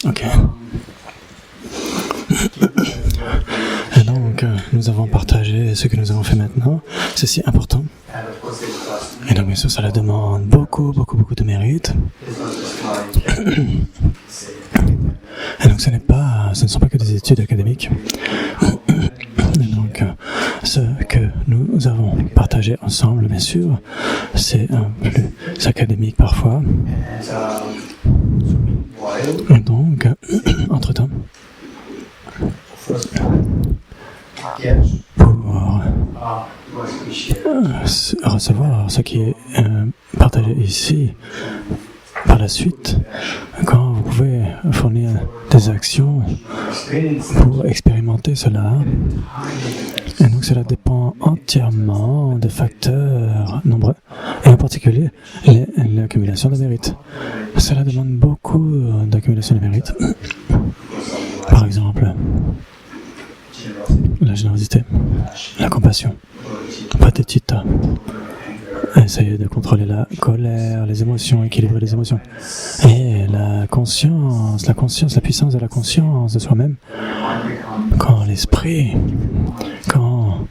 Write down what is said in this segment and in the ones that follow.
Ok. Et donc, nous avons partagé ce que nous avons fait maintenant. C'est si important. Et donc, bien sûr, ça demande beaucoup de mérite. Et donc, ce ne sont pas que des études académiques. Et donc, ce que nous avons partagé ensemble, bien sûr, c'est un plus académique parfois. Et donc, entre-temps, pour recevoir ce qui est partagé ici, par la suite, quand vous pouvez fournir des actions pour expérimenter cela, et donc cela dépend entièrement de facteurs nombreux, et en particulier l'accumulation de mérite. Cela demande beaucoup d'accumulation de mérite. Par exemple, la générosité, la compassion, pathétita. Essayer de contrôler la colère, les émotions, équilibrer les émotions. Et la puissance de la conscience de soi-même. Quand l'esprit, quand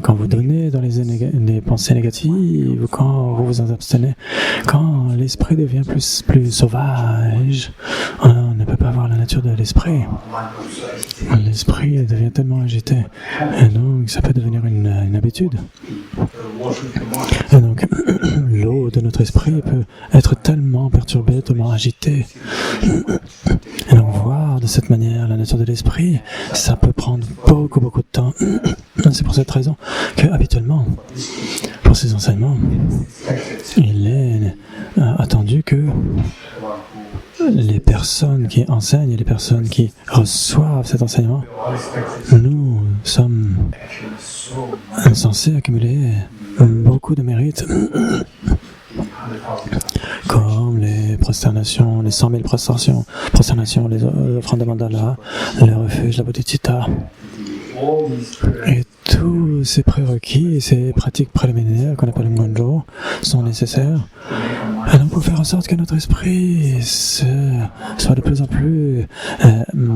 vous donnez dans les pensées négatives, quand vous vous en abstenez, quand l'esprit devient plus sauvage, on ne peut pas voir la nature de l'esprit. L'esprit devient tellement agité, et donc ça peut devenir une habitude. Et donc, l'eau de notre esprit peut être tellement perturbée, tellement agitée. Et donc, voir de cette manière la nature de l'esprit, ça peut prendre beaucoup de temps. C'est pour cette raison que, habituellement, pour ces enseignements, il est attendu que les personnes qui enseignent et les personnes qui reçoivent cet enseignement, nous sommes censés accumuler beaucoup de mérite, comme les prosternations, les 100 000 prosternations, les offrandes de mandala, le refuge, la bodhicitta. Et tous ces prérequis et ces pratiques préliminaires qu'on appelle Ngonjo sont nécessaires pour faire en sorte que notre esprit soit de plus en plus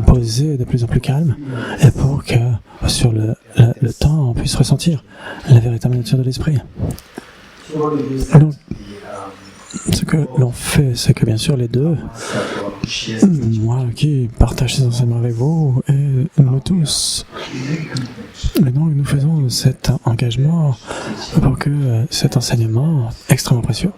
posé, de plus en plus calme, et pour que sur le temps on puisse ressentir la véritable nature de l'esprit. Donc, ce que l'on fait, c'est que bien sûr les deux, moi qui partage ces enseignements avec vous et nous tous, mais donc nous faisons cet engagement pour que cet enseignement extrêmement précieux,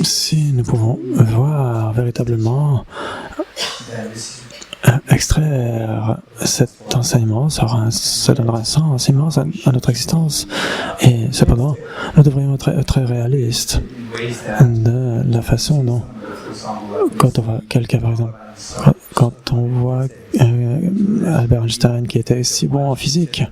si nous pouvons voir véritablement extraire cet enseignement, ça donnera un sens immense à notre existence. Et cependant, nous devrions être très réalistes de la façon dont, quand on voit quelqu'un, par exemple, quand on voit Albert Einstein qui était si bon en physique,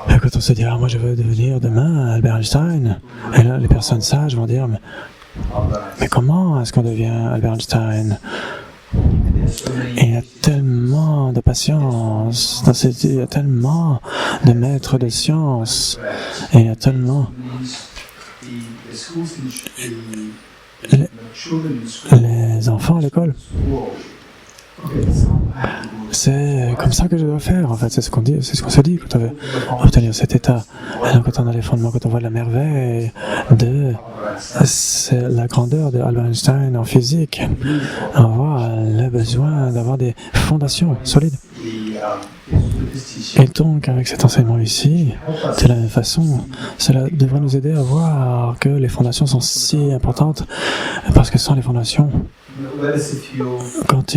et quand on se dit « Ah, moi je veux devenir demain Albert Einstein », et là les personnes sages vont dire « Mais comment est-ce qu'on devient Albert Einstein ?» Et il y a tellement de patience, il y a tellement de maîtres de science, et il y a tellement... Les enfants à l'école, c'est comme ça que je dois faire, en fait, c'est ce qu'on dit, c'est ce qu'on se dit quand on veut obtenir cet état. Alors, quand on a les fondements, quand on voit la merveille c'est la grandeur de Albert Einstein en physique, on voit le besoin d'avoir des fondations solides. Et donc, avec cet enseignement ici, de la même façon, cela devrait nous aider à voir que les fondations sont si importantes, parce que sans les fondations, quand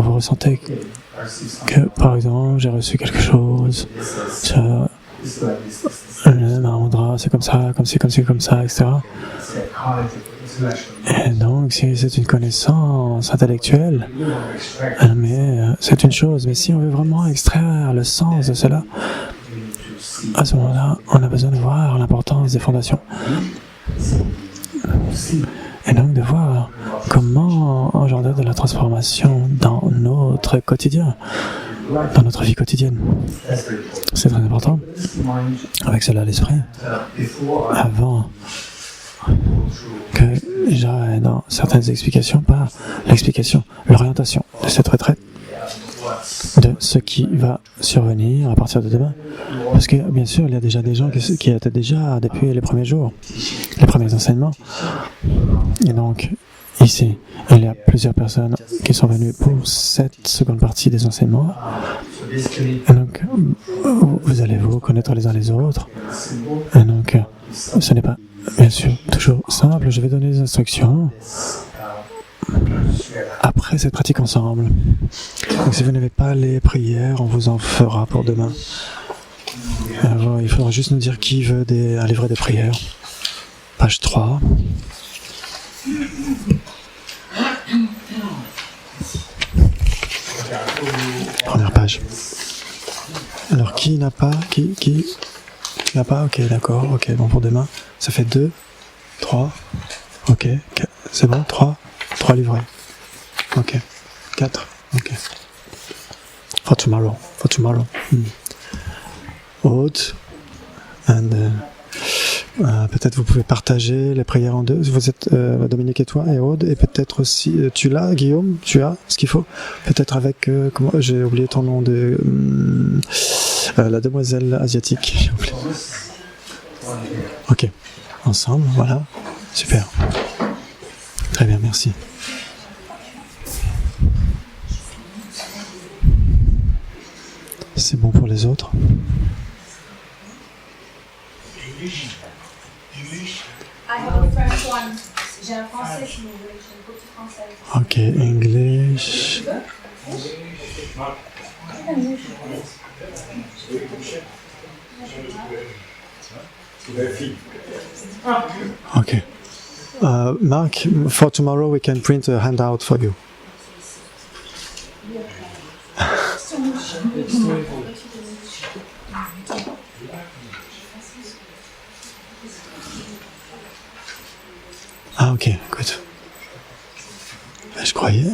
vous ressentez que, par exemple, j'ai reçu quelque chose, le Mahamudra, c'est comme ça, comme ci, comme ça, etc. Et donc, si c'est une connaissance intellectuelle, mais c'est une chose. Mais si on veut vraiment extraire le sens de cela, à ce moment-là, on a besoin de voir l'importance des fondations. Et donc de voir comment engendrer de la transformation dans notre quotidien. dans notre vie quotidienne. C'est très important. Avec cela à l'esprit, avant que j'aille dans certaines explications, par l'explication, l'orientation de cette retraite, de ce qui va survenir à partir de demain. Parce que, bien sûr, il y a déjà des gens qui étaient déjà depuis les premiers jours, les premiers enseignements. Et donc, ici, il y a plusieurs personnes qui sont venues pour cette seconde partie des enseignements. Et donc, vous allez vous connaître les uns les autres. Et donc, ce n'est pas, bien sûr, toujours simple. Je vais donner des instructions après cette pratique ensemble. Donc, si vous n'avez pas les prières, on vous en fera pour demain. Alors, il faudra juste nous dire qui veut un livret de prières. Page 3. Première page. Alors, qui n'a pas? Qui n'a pas? Ok, d'accord. Ok, bon, pour demain, ça fait 2, 3. Ok, c'est bon, 3 livrets. Ok, 4. Ok. For tomorrow. Aude. Peut-être vous pouvez partager les prières en deux. Vous êtes Dominique et toi et Aude, et peut-être aussi tu l'as, Guillaume, tu as ce qu'il faut. Peut-être avec comment j'ai oublié ton nom de la demoiselle asiatique. Ok, ensemble, voilà, super, très bien, merci. C'est bon pour les autres. I have a French one. J'ai un français si vous voulez, j'ai une copie française. Ok, English. Okay. Mark, for tomorrow we can print a handout for you. Ah ok, good. Je croyais.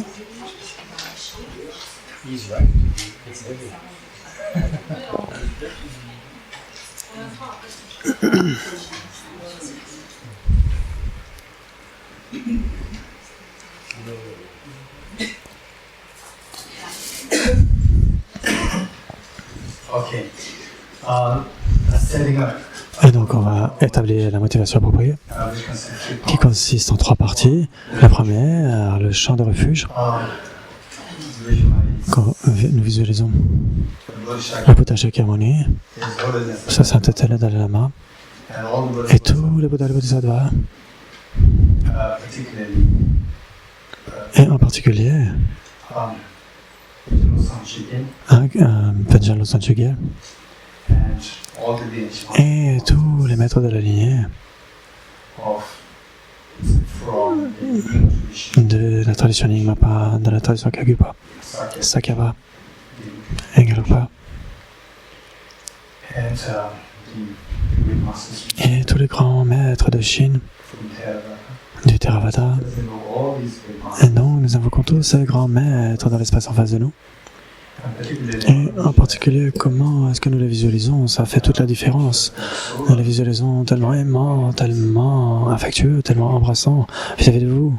Et donc on va établir la motivation appropriée, qui consiste en 3 parties. La première, le champ de refuge. Quand nous visualisons le Bouddha Shakyamuni, sa sainteté le Dalai Lama, et tous les Bouddhas et les Bodhisattvas, et en particulier Panchen Losang Chögyal, et tous les maîtres de la lignée de la tradition Nyingmapa, de la tradition Kagyupa, Sakyapa et Gelugpa, et tous les grands maîtres de Chine, du Theravada. Et donc nous invoquons tous ces grands maîtres dans l'espace en face de nous. Et en particulier, comment est-ce que nous les visualisons? Ça fait toute la différence. Nous les visualisons tellement aimants, tellement affectueux, tellement embrassants vis-à-vis de vous.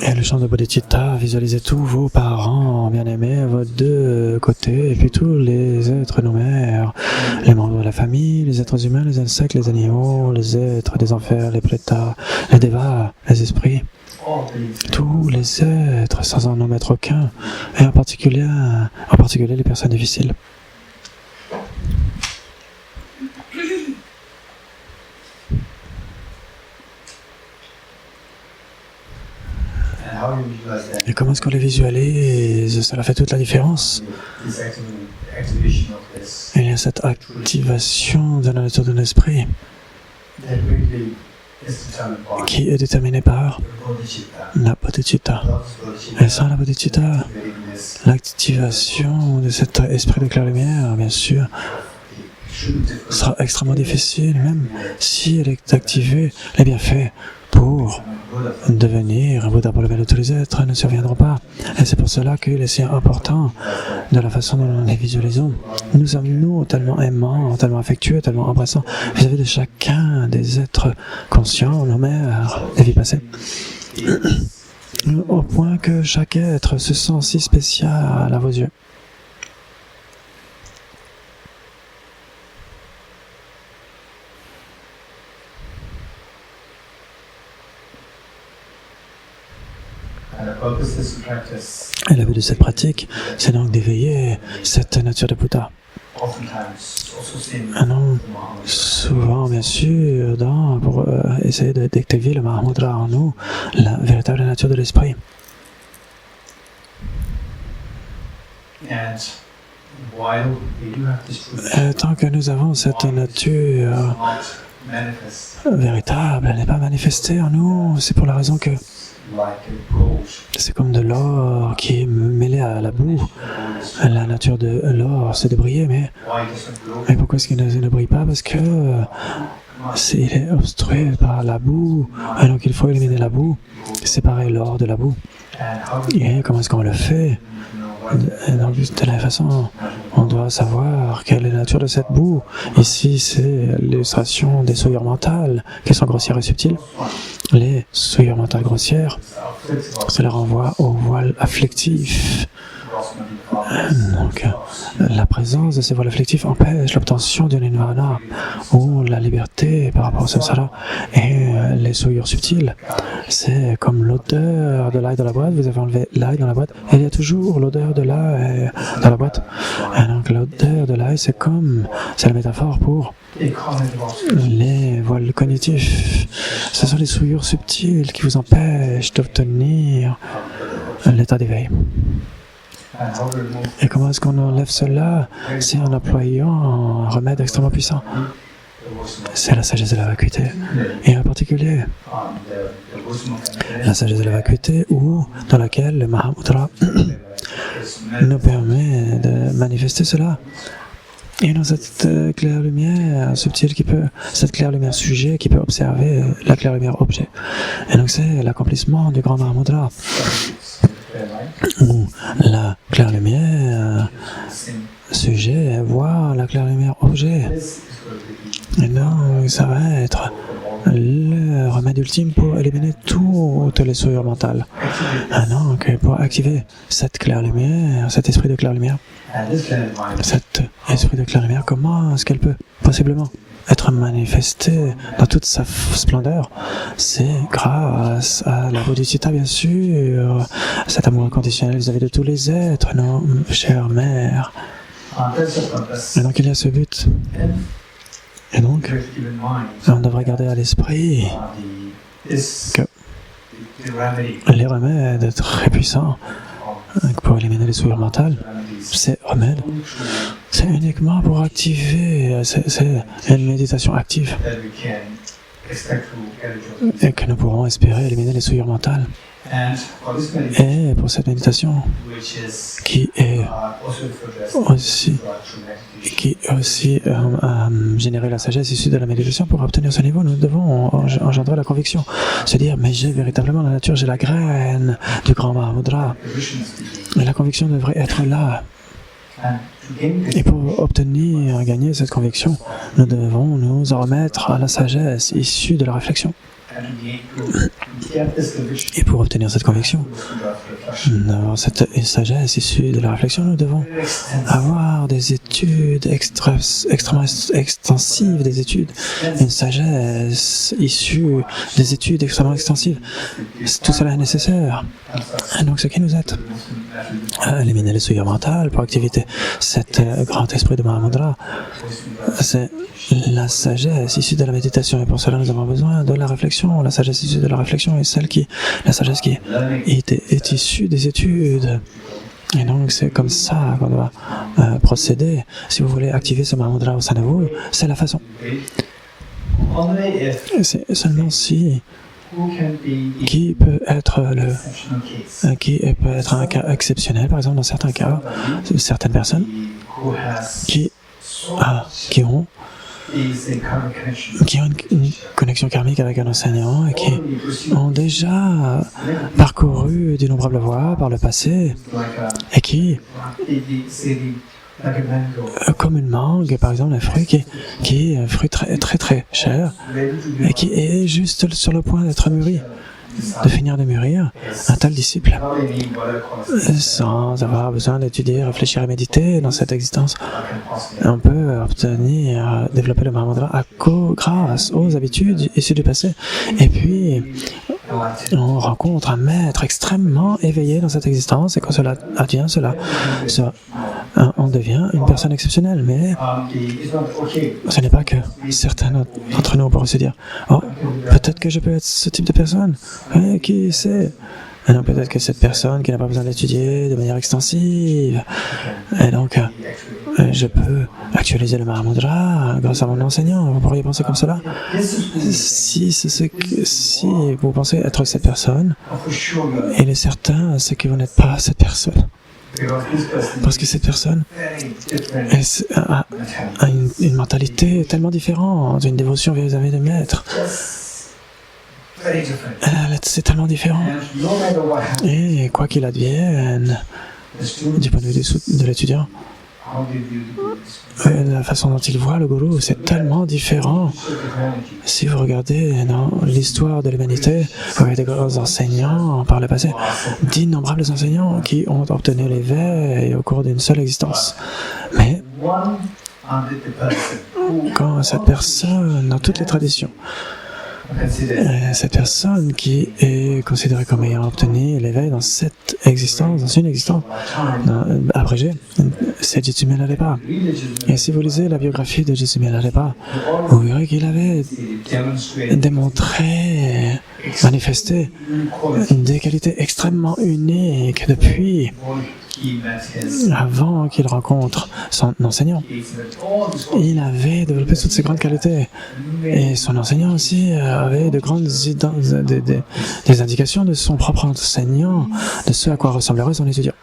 Et le champ de Bodhicitta, visualisez tous vos parents bien-aimés, vos deux côtés, et puis tous les êtres nommés, les membres de la famille, les êtres humains, les insectes, les animaux, les êtres des enfers, les prétas, les devas, les esprits. Tous les êtres, sans en omettre aucun, et en particulier les personnes difficiles. Et comment est-ce qu'on les visualise? Cela fait toute la différence. Et il y a cette activation de la nature de l'esprit qui est déterminée par la Bodhicitta. Et sans la Bodhicitta, l'activation de cet esprit de clair-lumière, bien sûr, sera extrêmement difficile, même si elle est activée, les bienfaits pour devenir un Bouddha pour le bien de tous les êtres ne surviendront pas. Et c'est pour cela qu'il est si important de la façon dont nous les visualisons. Nous sommes, nous, tellement aimants, tellement affectueux, tellement embrassants vis-à-vis de chacun des êtres conscients, nos mères, des vies passées. Au point que chaque être se sent si spécial à vos yeux. Et le but de cette pratique, c'est donc d'éveiller cette nature de Bouddha. Non, souvent, bien sûr, pour essayer d'activer le Mahamudra en nous, la véritable nature de l'esprit. Et tant que nous avons cette nature véritable, elle n'est pas manifestée en nous, c'est pour la raison que c'est comme de l'or qui est mêlé à la boue. La nature de l'or, c'est de briller, mais pourquoi est-ce qu'il ne brille pas? Parce que il est obstrué par la boue, et donc il faut éliminer la boue, séparer l'or de la boue. Et comment est-ce qu'on le fait? Donc, de la façon, on doit savoir quelle est la nature de cette boue. Ici, c'est l'illustration des souillures mentales, qui sont grossières et subtiles. Les souillures mentales grossières, cela renvoie au voile afflictif. Donc, la présence de ces voiles afflictifs empêche l'obtention du nirvana, ou la liberté par rapport au samsara. Et les souillures subtiles, c'est comme l'odeur de l'ail dans la boîte. Vous avez enlevé l'ail dans la boîte, et il y a toujours l'odeur de l'ail dans la boîte. Et donc, l'odeur de l'ail, c'est la métaphore pour les voiles cognitifs. Ce sont les souillures subtiles qui vous empêchent d'obtenir l'état d'éveil. Et comment est-ce qu'on enlève cela? C'est en employant un remède extrêmement puissant. C'est la sagesse de la vacuité. Et en particulier, la sagesse de la vacuité, dans laquelle le Mahamudra nous permet de manifester cela. Et dans cette claire lumière subtile cette claire lumière sujet qui peut observer la claire lumière objet. Et donc c'est l'accomplissement du grand Mahamudra. Où la claire lumière sujet voit la claire lumière objet. Et donc ça va être le remède ultime pour éliminer toutes les souillures mentales. Donc pour activer cette claire lumière, cet esprit de claire lumière, cet esprit de claire lumière, comment est-ce qu'elle peut possiblement être manifestée dans toute sa splendeur? C'est grâce à la bodhicitta, bien sûr, cet amour inconditionnel vis-à-vis de tous les êtres, nos chères mères. Et donc il y a ce but. Et donc, on devrait garder à l'esprit que les remèdes très puissants pour éliminer les souillures mentales, ces remèdes, c'est uniquement pour activer, c'est une méditation active et que nous pourrons espérer éliminer les souillures mentales. Et pour cette méditation qui est aussi générer la sagesse issue de la méditation, pour obtenir ce niveau, nous devons engendrer la conviction, se dire, mais j'ai véritablement la nature, j'ai la graine du grand Mahamudra. Et la conviction devrait être là. Et pour gagner cette conviction, nous devons nous en remettre à la sagesse issue de la réflexion. Et pour obtenir cette conviction, cette sagesse issue de la réflexion, nous devons avoir des études extrêmement extensives, une sagesse issue des études extrêmement extensives. Tout cela est nécessaire. Et donc ce qui nous aide à éliminer les souillures mentales pour activer cet grand esprit de Mahamudra, c'est la sagesse issue de la méditation. Et pour cela, nous avons besoin de la réflexion. La sagesse issue de la réflexion est la sagesse qui est issue des études. Et donc, c'est comme ça qu'on doit procéder. Si vous voulez activer ce Mahamudra au sein de vous, c'est la façon. C'est seulement si qui peut être un cas exceptionnel, par exemple dans certains cas, certaines personnes qui qui ont une connexion karmique avec un enseignant et qui ont déjà parcouru d'innombrables voies par le passé et qui, comme une mangue, par exemple, un fruit qui est un fruit très très très cher et qui est juste sur le point d'être mûri, de finir de mûrir, un tel disciple, sans avoir besoin d'étudier, réfléchir et méditer dans cette existence, on peut obtenir, développer le Mahamudra grâce aux habitudes issues du passé. Et puis, on rencontre un maître extrêmement éveillé dans cette existence, et quand cela advient, on devient une personne exceptionnelle. Mais ce n'est pas que certains d'entre nous pourraient se dire « Oh, peut-être que je peux être ce type de personne. Qui sait ?» Et donc peut-être que cette personne qui n'a pas besoin d'étudier de manière extensive, et donc je peux actualiser le Mahamudra grâce à mon enseignant. Vous pourriez penser comme cela. Si vous pensez être cette personne, il est certain que vous n'êtes pas cette personne. Parce que cette personne a une mentalité tellement différente, une dévotion vis-à-vis du maître. C'est tellement différent. Et quoi qu'il advienne, du point de vue de l'étudiant, la façon dont il voit le gourou, c'est tellement différent. Si vous regardez dans l'histoire de l'humanité, vous avez des grands enseignants par le passé, d'innombrables enseignants qui ont obtenu l'éveil au cours d'une seule existence. Mais quand cette personne, dans toutes les traditions, cette personne qui est considérée comme ayant obtenu l'éveil dans cette existence, dans une existence abrégée, c'est Jitsumé Larepa. Et si vous lisez la biographie de Jitsumé Larepa, vous verrez qu'il avait démontré, manifesté des qualités extrêmement uniques depuis avant qu'il rencontre son enseignant. Il avait développé toutes ces grandes qualités. Et son enseignant aussi avait de grandes des indications de son propre enseignant, de ce à quoi ressemblerait son étudiant.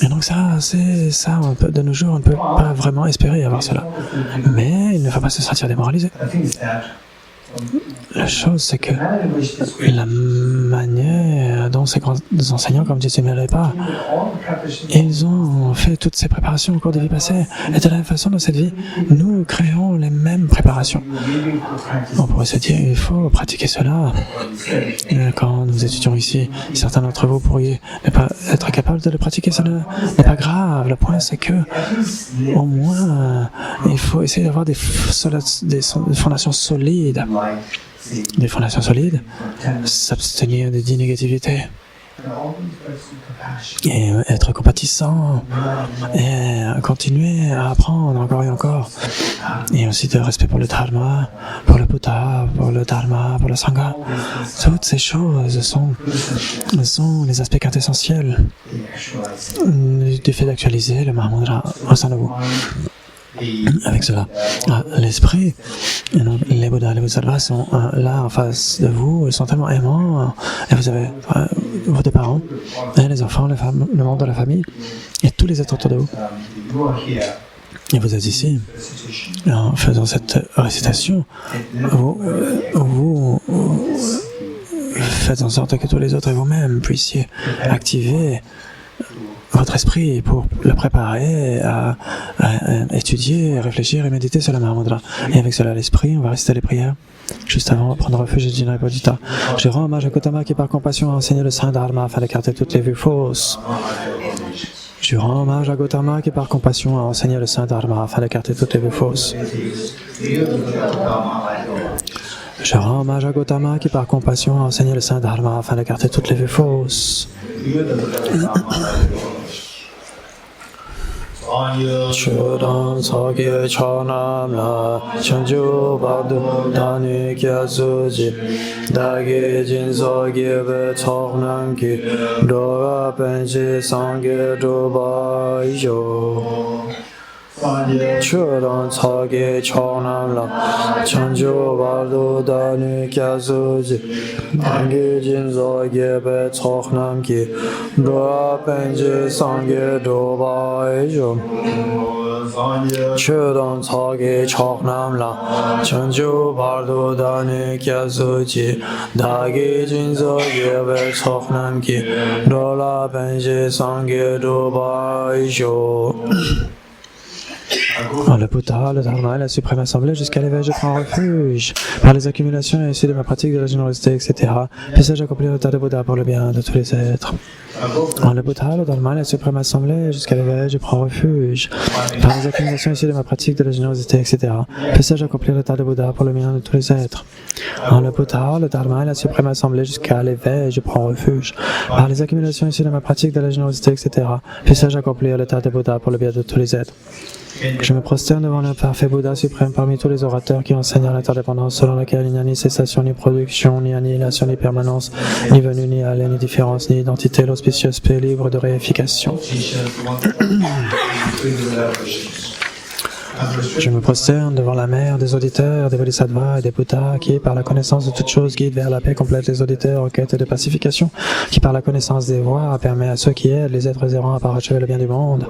Et donc de nos jours, on ne peut pas vraiment espérer avoir cela. Mais il ne faut pas se sentir démoralisé. La chose, c'est que la manière dont ces grands enseignants comme Jitsumé Larepa, ils ont fait toutes ces préparations au cours des vies passées. Et de la même façon, dans cette vie, nous créons les mêmes préparations. On pourrait se dire, il faut pratiquer cela. Quand nous étudions ici, certains d'entre vous pourriez ne pas être capables de le pratiquer. Ça n'est pas grave. Le point, c'est que, au moins, il faut essayer d'avoir des fondations solides. Des fondations solides, s'abstenir des négativités, et être compatissant, et continuer à apprendre encore et encore, et aussi de respect pour le Dharma, pour le Buddha, pour le Dharma, pour le Sangha. Toutes ces choses sont les aspects quintessentiels du fait d'actualiser le Mahamudra au sein de vous. Avec cela, l'esprit, les Bouddhas, les Bodhisattvas sont là en face de vous, ils sont tellement aimants, et vous avez vos deux parents, et les enfants, les femmes, le membre de la famille, et tous les êtres autour de vous. Et vous êtes ici, en faisant cette récitation, vous faites en sorte que tous les autres et vous-même puissiez activer votre esprit pour le préparer à étudier, réfléchir et méditer sur le Mahamudra. Et avec cela, l'esprit, on va réciter les prières. Juste avant, prendre refuge de Jinaripodita. Je rends hommage à Gautama qui, par compassion, a enseigné le Saint Dharma afin d'écarter toutes les vues fausses. Je rends hommage à Gautama qui, par compassion, a enseigné le Saint Dharma afin d'écarter toutes les vues fausses. Je rends hommage à Gautama qui, par compassion, a enseigné le Saint Dharma afin d'écarter toutes les vues fausses. Chodam Sogye Chonam La Chanju Badu Dani Kya Suji Dagi Jin Sogye Ve Choknam Ki Dora Penji Sangye Duba Ijo Chodam Sogye Chonam La Chanju Badu Dani Kya Suji Dagi Jin Sogye Ve Choknam Ki Dora Penji Sangye Duba Ijo Chudon Sogi Choknam La Chunju Bardo Dani Kyasuchi Dagi Jinzo Yever Choknam Ki Dola Benji Sangi Duba Isho. Le Bouddha, le Dharma et la Suprême Assemblée, jusqu'à l'éveil, je prends refuge. Par les accumulations issues de ma pratique de la générosité, etc. Puisse-je accomplir l'état de Bouddha pour le bien de tous les êtres. Le Bouddha, le Dharma et la Suprême Assemblée, jusqu'à l'éveil, je prends refuge. Par les accumulations issues de ma pratique de la générosité, etc. Puisse-je accomplir l'état de Bouddha pour le bien de tous les êtres. Le Bouddha, le Dharma et la Suprême Assemblée, jusqu'à l'éveil, je prends refuge. Par les accumulations issues de ma pratique de la générosité, etc. Puisse-je accomplir l'état de Bouddha pour le bien de tous les êtres. Je me prosterne devant le parfait Bouddha suprême parmi tous les orateurs qui enseignent l'interdépendance selon laquelle il n'y a ni cessation, ni production, ni annihilation, ni permanence, ni venue, ni aller, ni différence, ni identité, l'auspicieux paix libre de réification. Je me prosterne devant la mère des auditeurs, des bodhisattvas et des Bouddhas qui, par la connaissance de toutes choses, guide vers la paix complète les auditeurs en quête de pacification, qui, par la connaissance des voies, permet à ceux qui aident les êtres errants à parachever le bien du monde,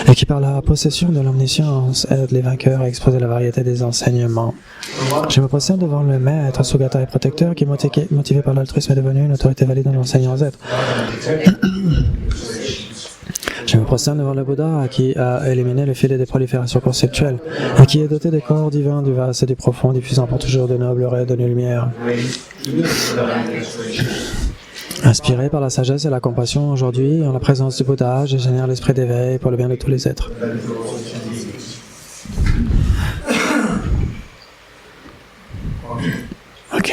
et qui, par la possession de l'omniscience, aide les vainqueurs à exposer la variété des enseignements. Je me prosterne devant le maître, Sugata et protecteur, qui, motivé par l'altruisme, est devenu une autorité valide en enseignant aux êtres. Je me prosterne devant le Bouddha qui a éliminé le filet des proliférations conceptuelles et qui est doté des corps divins, du vaste et du profond, diffusant pour toujours de nobles raies de lumière. Inspiré par la sagesse et la compassion aujourd'hui, en la présence du Bouddha, je génère l'esprit d'éveil pour le bien de tous les êtres. Ok.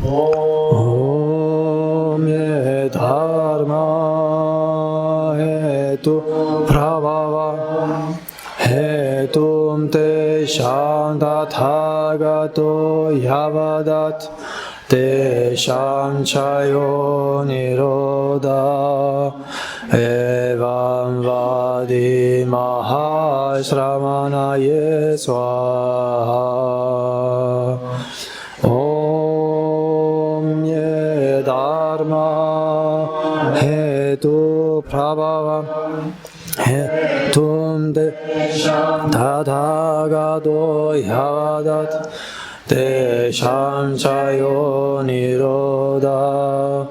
Om Ye Dharma Hetu Prabhava Hetum Te Shantatagato Yavadat Te Shanchayo Niroda Evam Vadi Mahashramanaye Swaha. Om Ye Dharma Hetu Prabhava Hetum Te Tathagato Yavadat Te Shanchayo Niroda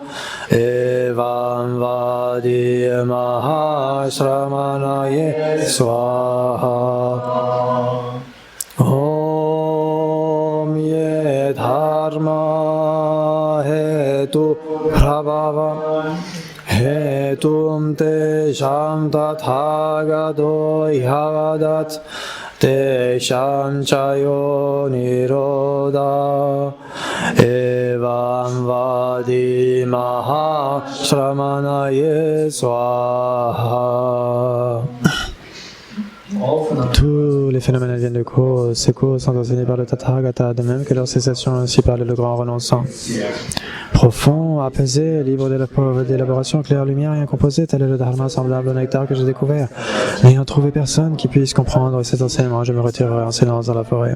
Evam Vadi Mahashramanaye Swaha. Om Ye Dharma Hetu Prabhava Hetum Te Shantatagato Yavadat Te Shanchayo Niroda Evam Vadi Mahashramanaye Swaha. Tous les phénomènes viennent de cause. Ces causes sont enseignées par le Tathagata, de même que leur cessation ainsi par le grand renonçant. Profond, apaisé, libre d'élaboration, claire lumière et incomposé, tel est le Dharma semblable au nectar que j'ai découvert. N'ayant trouvé personne qui puisse comprendre cet enseignement, je me retirerai en silence dans la forêt.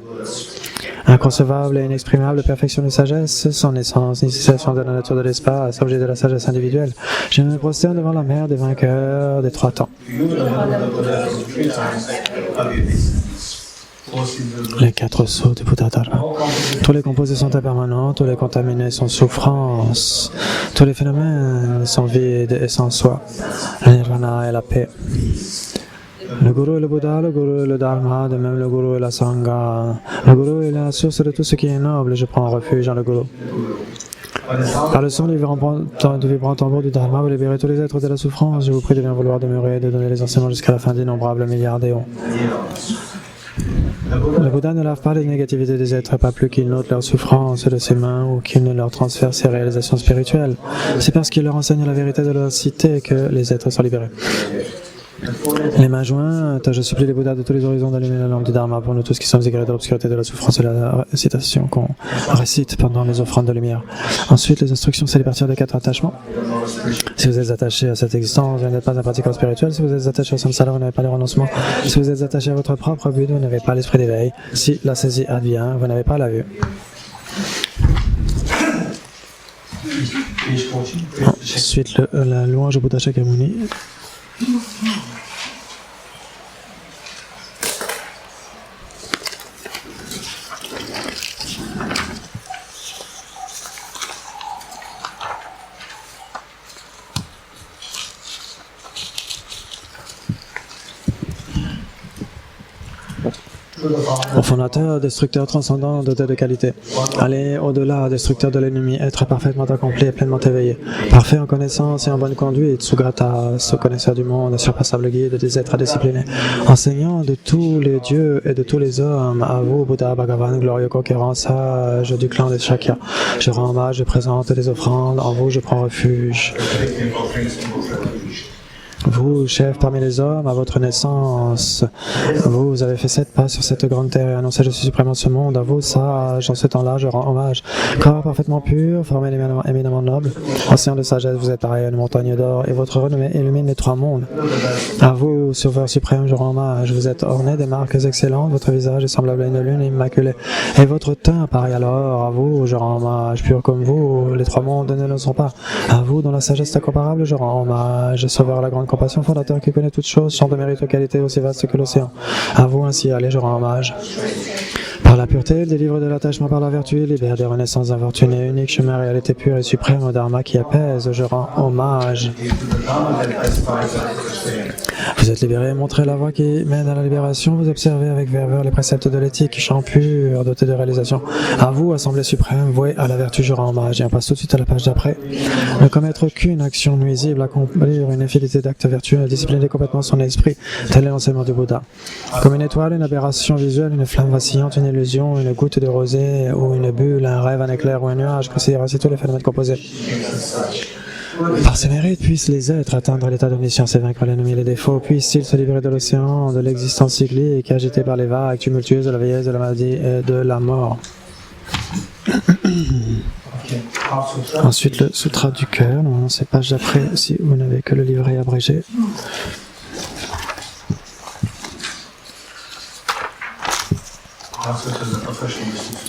Inconcevable et inexprimable perfection de sagesse, sans naissance ni cessation de la nature de l'espace, objet de la sagesse individuelle, je me prosterne devant la mère des vainqueurs des trois temps. Les quatre sceaux du Bouddha Dharma. Tous les composés sont impermanents, tous les contaminés sont souffrance, tous les phénomènes sont vides et sans soi. Le nirvana est la paix. Le Guru est le Bouddha, le Guru est le Dharma, de même le Guru est la Sangha. Le Guru est la source de tout ce qui est noble, je prends refuge en le Guru. Par le son du vibrant tambour du Dharma, vous libérez tous les êtres de la souffrance. Je vous prie de bien vouloir demeurer et de donner les enseignements jusqu'à la fin d'innombrables milliards d'éons. Le Bouddha ne lave pas les négativités des êtres, pas plus qu'il n'ôte leur souffrance de ses mains ou qu'il ne leur transfère ses réalisations spirituelles. C'est parce qu'il leur enseigne la vérité de la cité que les êtres sont libérés. Les mains jointes, je supplie les Bouddhas de tous les horizons d'allumer la lampe du Dharma pour nous tous qui sommes égarés de l'obscurité de la souffrance et de la récitation qu'on récite pendant les offrandes de lumière. Ensuite, les instructions, c'est les partir des quatre attachements. Si vous êtes attaché à cette existence, vous n'êtes pas un pratiquant spirituel. Si vous êtes attaché au samsara, vous n'avez pas les renoncements. Si vous êtes attaché à votre propre but, vous n'avez pas l'esprit d'éveil. Si la saisie advient, vous n'avez pas la vue. Ensuite, la louange au Bouddha Shakyamuni. Au fondateur, destructeur transcendant, doté de qualité. Allez au-delà, destructeur de l'ennemi, être parfaitement accompli et pleinement éveillé. Parfait en connaissance et en bonne conduite, Sugrata, connaisseur du monde, surpassable guide des êtres disciplinés. Enseignant de tous les dieux et de tous les hommes, à vous, Bouddha, Bhagavan, glorieux conquérant, sage du clan des Shakya. Je rends hommage, je présente des offrandes, en vous je prends refuge. Vous, chef parmi les hommes, à votre naissance, vous avez fait 7 pas sur cette grande terre et annoncé je suis suprême en ce monde. À vous, sage, en ce temps-là, je rends hommage. Corps parfaitement pur, formé éminemment noble, ancien de sagesse, vous êtes pareil à une montagne d'or et votre renommée illumine les 3 mondes. À vous, sauveur suprême, je rends hommage. Vous êtes orné des marques excellentes, votre visage est semblable à une lune immaculée et votre teint pareil à l'or. À vous, je rends hommage. Pur comme vous, les 3 mondes ne le sont pas. À vous, dont la sagesse est incomparable, je rends hommage. Sauveur, la grande compassion, fondateur qui connaît toutes choses, champ de mérite aux qualités aussi vastes que l'océan. À vous ainsi, allez, je rends hommage. Par la pureté, il délivre de l'attachement par la vertu, il libère des renaissances infortunées, unique chemin, réalité pure et suprême au Dharma qui apaise, je rends hommage. Vous êtes libérés, montrez la voie qui mène à la libération, vous observez avec ferveur les préceptes de l'éthique, champ pur, doté de réalisation. À vous, Assemblée suprême, vouée à la vertu, je rends hommage. Et on passe tout de suite à la page d'après. Ne commettre aucune action nuisible, accomplir une infinité d'actes vertueux, discipliner complètement son esprit, tel est l'enseignement du Bouddha. Comme une étoile, une aberration visuelle, une flamme vacillante, une illusion, une goutte de rosée ou une bulle, un rêve, un éclair ou un nuage, considère ainsi tous les phénomènes composés. Par ces mérites, puissent les êtres atteindre l'état d'omniscience et vaincre l'ennemi et les défauts, puissent-ils se libérer de l'océan, de l'existence cyclique, agitée par les vagues tumultueuses de la vieillesse, de la maladie et de la mort. Ensuite, le Sutra du cœur, normalement c'est page d'après si vous n'avez que le livret abrégé.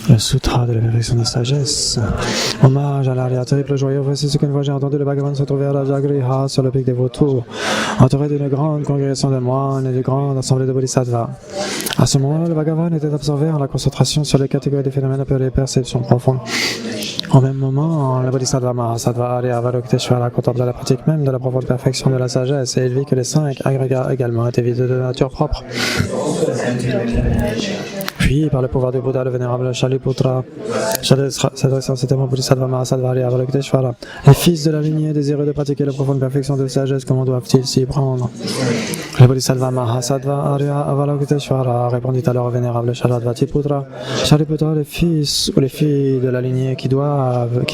Le Sutra de la perfection de sagesse. Hommage à l'arrière triple joyeux. Voici ce qu'une fois j'ai entendu le Bhagavan se trouver à la Jagriha sur le pic des vautours, entouré d'une grande congrégation de moines et d'une grande assemblée de bodhisattvas. À ce moment-là, le Bhagavan était absorbé en la concentration sur les catégories des phénomènes appelées perceptions profondes. Au même moment, le Bodhisattva Mahasattva Arya Avalokiteshvara contemplait la pratique même de la profonde perfection de la sagesse et il vit que les 5 agrégats également étaient vides de nature propre. Puis, par le pouvoir du Bouddha, le vénérable Shariputra s'adressant à mon Bodhisattva Mahasattva Arya Avalokiteshvara, les fils de la lignée désireux de pratiquer la profonde perfection de sagesse, comment doivent-ils s'y prendre? Le Bodhisattva Mahasattva Arya Avalokiteshvara répondit alors au vénérable Shariputra, les fils ou les filles de la lignée qui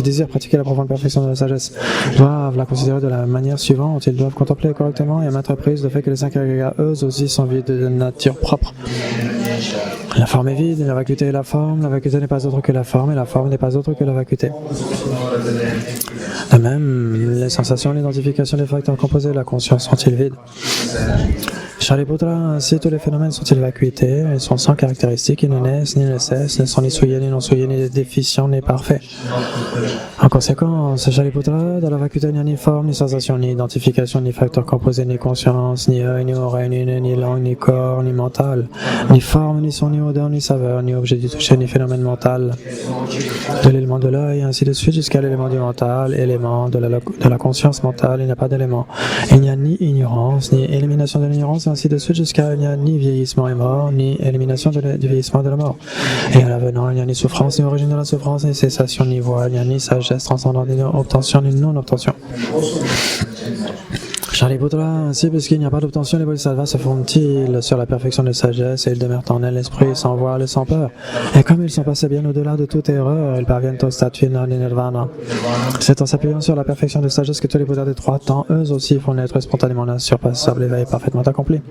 désirent pratiquer la profonde perfection de la sagesse doivent la considérer de la manière suivante. Ils doivent contempler correctement et à maintes reprises le fait que les 5 agrégats, eux aussi, sont vides de nature propre. La forme est vide, la vacuité est la forme n'est pas autre que la forme et la forme n'est pas autre que la vacuité. De même, les sensations, l'identification des facteurs composés, la conscience sont-ils vides? Shariputra, ainsi tous les phénomènes sont-ils vacuités, ils sont sans caractéristiques, ils ne naissent ni ne cessent, ne sont ni souillés ni non souillés, ni déficients ni parfaits. En conséquence, Shariputra, dans la vacuité, il n'y a ni forme, ni sensation, ni identification, ni facteurs composés, ni conscience, ni œil, ni oreille, ni nez, ni langue, ni corps, ni mental, ni forme, ni son, ni odeur, ni saveur, ni objet du toucher, ni phénomène mental. De l'élément de l'œil, ainsi de suite, jusqu'à l'élément du mental, élément de la conscience mentale, il n'y a pas d'élément. Il n'y a ni ignorance, ni élimination de l'ignorance, ainsi de suite, jusqu'à il n'y a ni vieillissement et mort, ni élimination du vieillissement et de la mort. Et à l'avenant, il n'y a ni souffrance, ni origine de la souffrance, ni cessation, ni voile, il n'y a ni sagesse transcendante, ni obtention, ni non-obtention. Shariputra, ainsi, puisqu'il n'y a pas d'obtention, les bodhisattvas se fondent-ils sur la perfection de sagesse et ils demeurent en elle l'esprit sans voile et sans peur. Et comme ils sont passés bien au-delà de toute erreur, ils parviennent au statut nirvana. C'est en s'appuyant sur la perfection de sagesse que tous les bouddhas des 3 temps, eux aussi, font naître spontanément l'insurpassable éveil parfaitement accompli.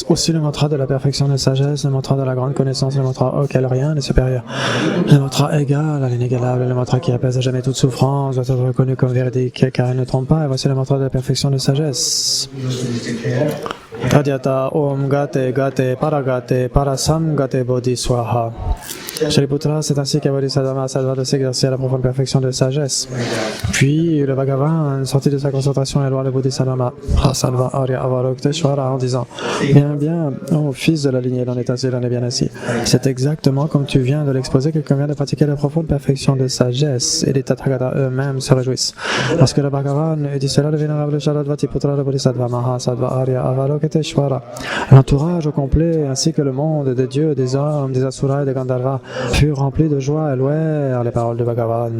Aussi le mantra de la perfection de sagesse, le mantra de la grande connaissance, le mantra auquel rien n'est supérieur, le mantra égal à l'inégalable, le mantra qui apaise à jamais toute souffrance, doit être reconnu comme véridique car il ne trompe pas, et voici le mantra de la perfection de sagesse. Tadyata Om Gate Gate Paragate Parasam Gate Bodhi Swaha. Shariputra, c'est ainsi qu'un Bodhisattva Mahasattva de s'exercer à la profonde perfection de sagesse. Puis le Bhagavan sortit de sa concentration et loin le Bodhisattva Mahasattva Arya Avalokiteshvara en disant: Bien, bien, ô fils de la lignée, l'on est assis, l'on est bien assis. C'est exactement comme tu viens de l'exposer que quelqu'un vient de pratiquer la profonde perfection de sagesse, et les Tathagata eux-mêmes se réjouissent. Lorsque le Bhagavan dit cela, le vénérable Sharadvati Putra, le Bodhisattva Mahasattva Arya Avalokiteshvara, l'entourage au complet ainsi que le monde des dieux, des hommes, des asuras et des gandharvas furent remplis de joie et louèrent les paroles de Bhagavan.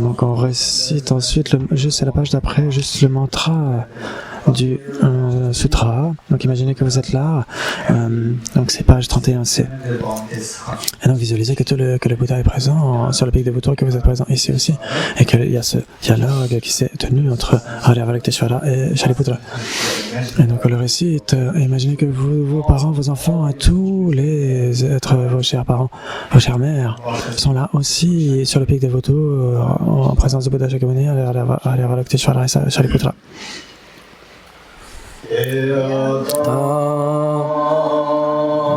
Donc on récite ensuite, juste à la page d'après, juste le mantra du sutra. Donc imaginez que vous êtes là, donc c'est page 31c. Et donc visualisez que le Bouddha est présent sur le pic de Voutour, que vous êtes présent ici aussi, et qu'il y a ce dialogue qui s'est tenu entre Arya Avalokiteshvara et Shariputra. Et donc on le récite, imaginez que vos parents, vos enfants, et tous les êtres, vos chers parents, vos chères mères, sont là aussi sur le pic de Voutour, en présence de Bouddha Shakyamuni, Arya Avalokiteshvara et Shariputra.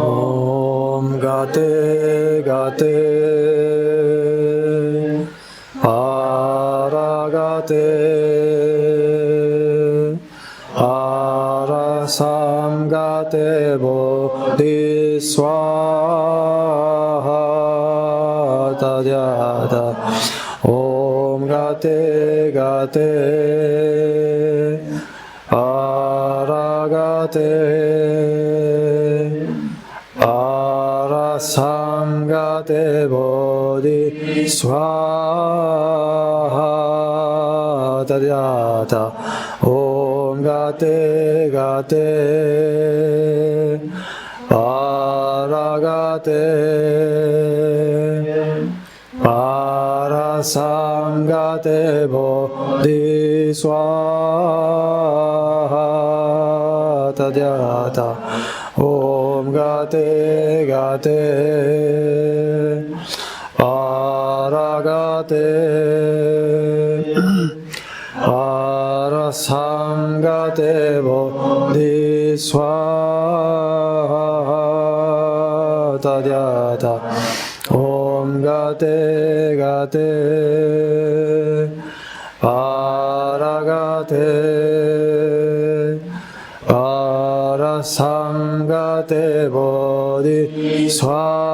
Om Gate Gate Aragate Arasam Gate Bodhiswaha Tadyata Om Gate Gate Aragate Arasamgate Bodhiswaha Tadyata Om Gate Gate Aragate Arasamgate Bodhiswaha Tadyata Om Gate Gate Aragate Arasamgate Bodhiswaha Tadyata Om Gate Gate Aragate Arasamgate Bodhiswaha.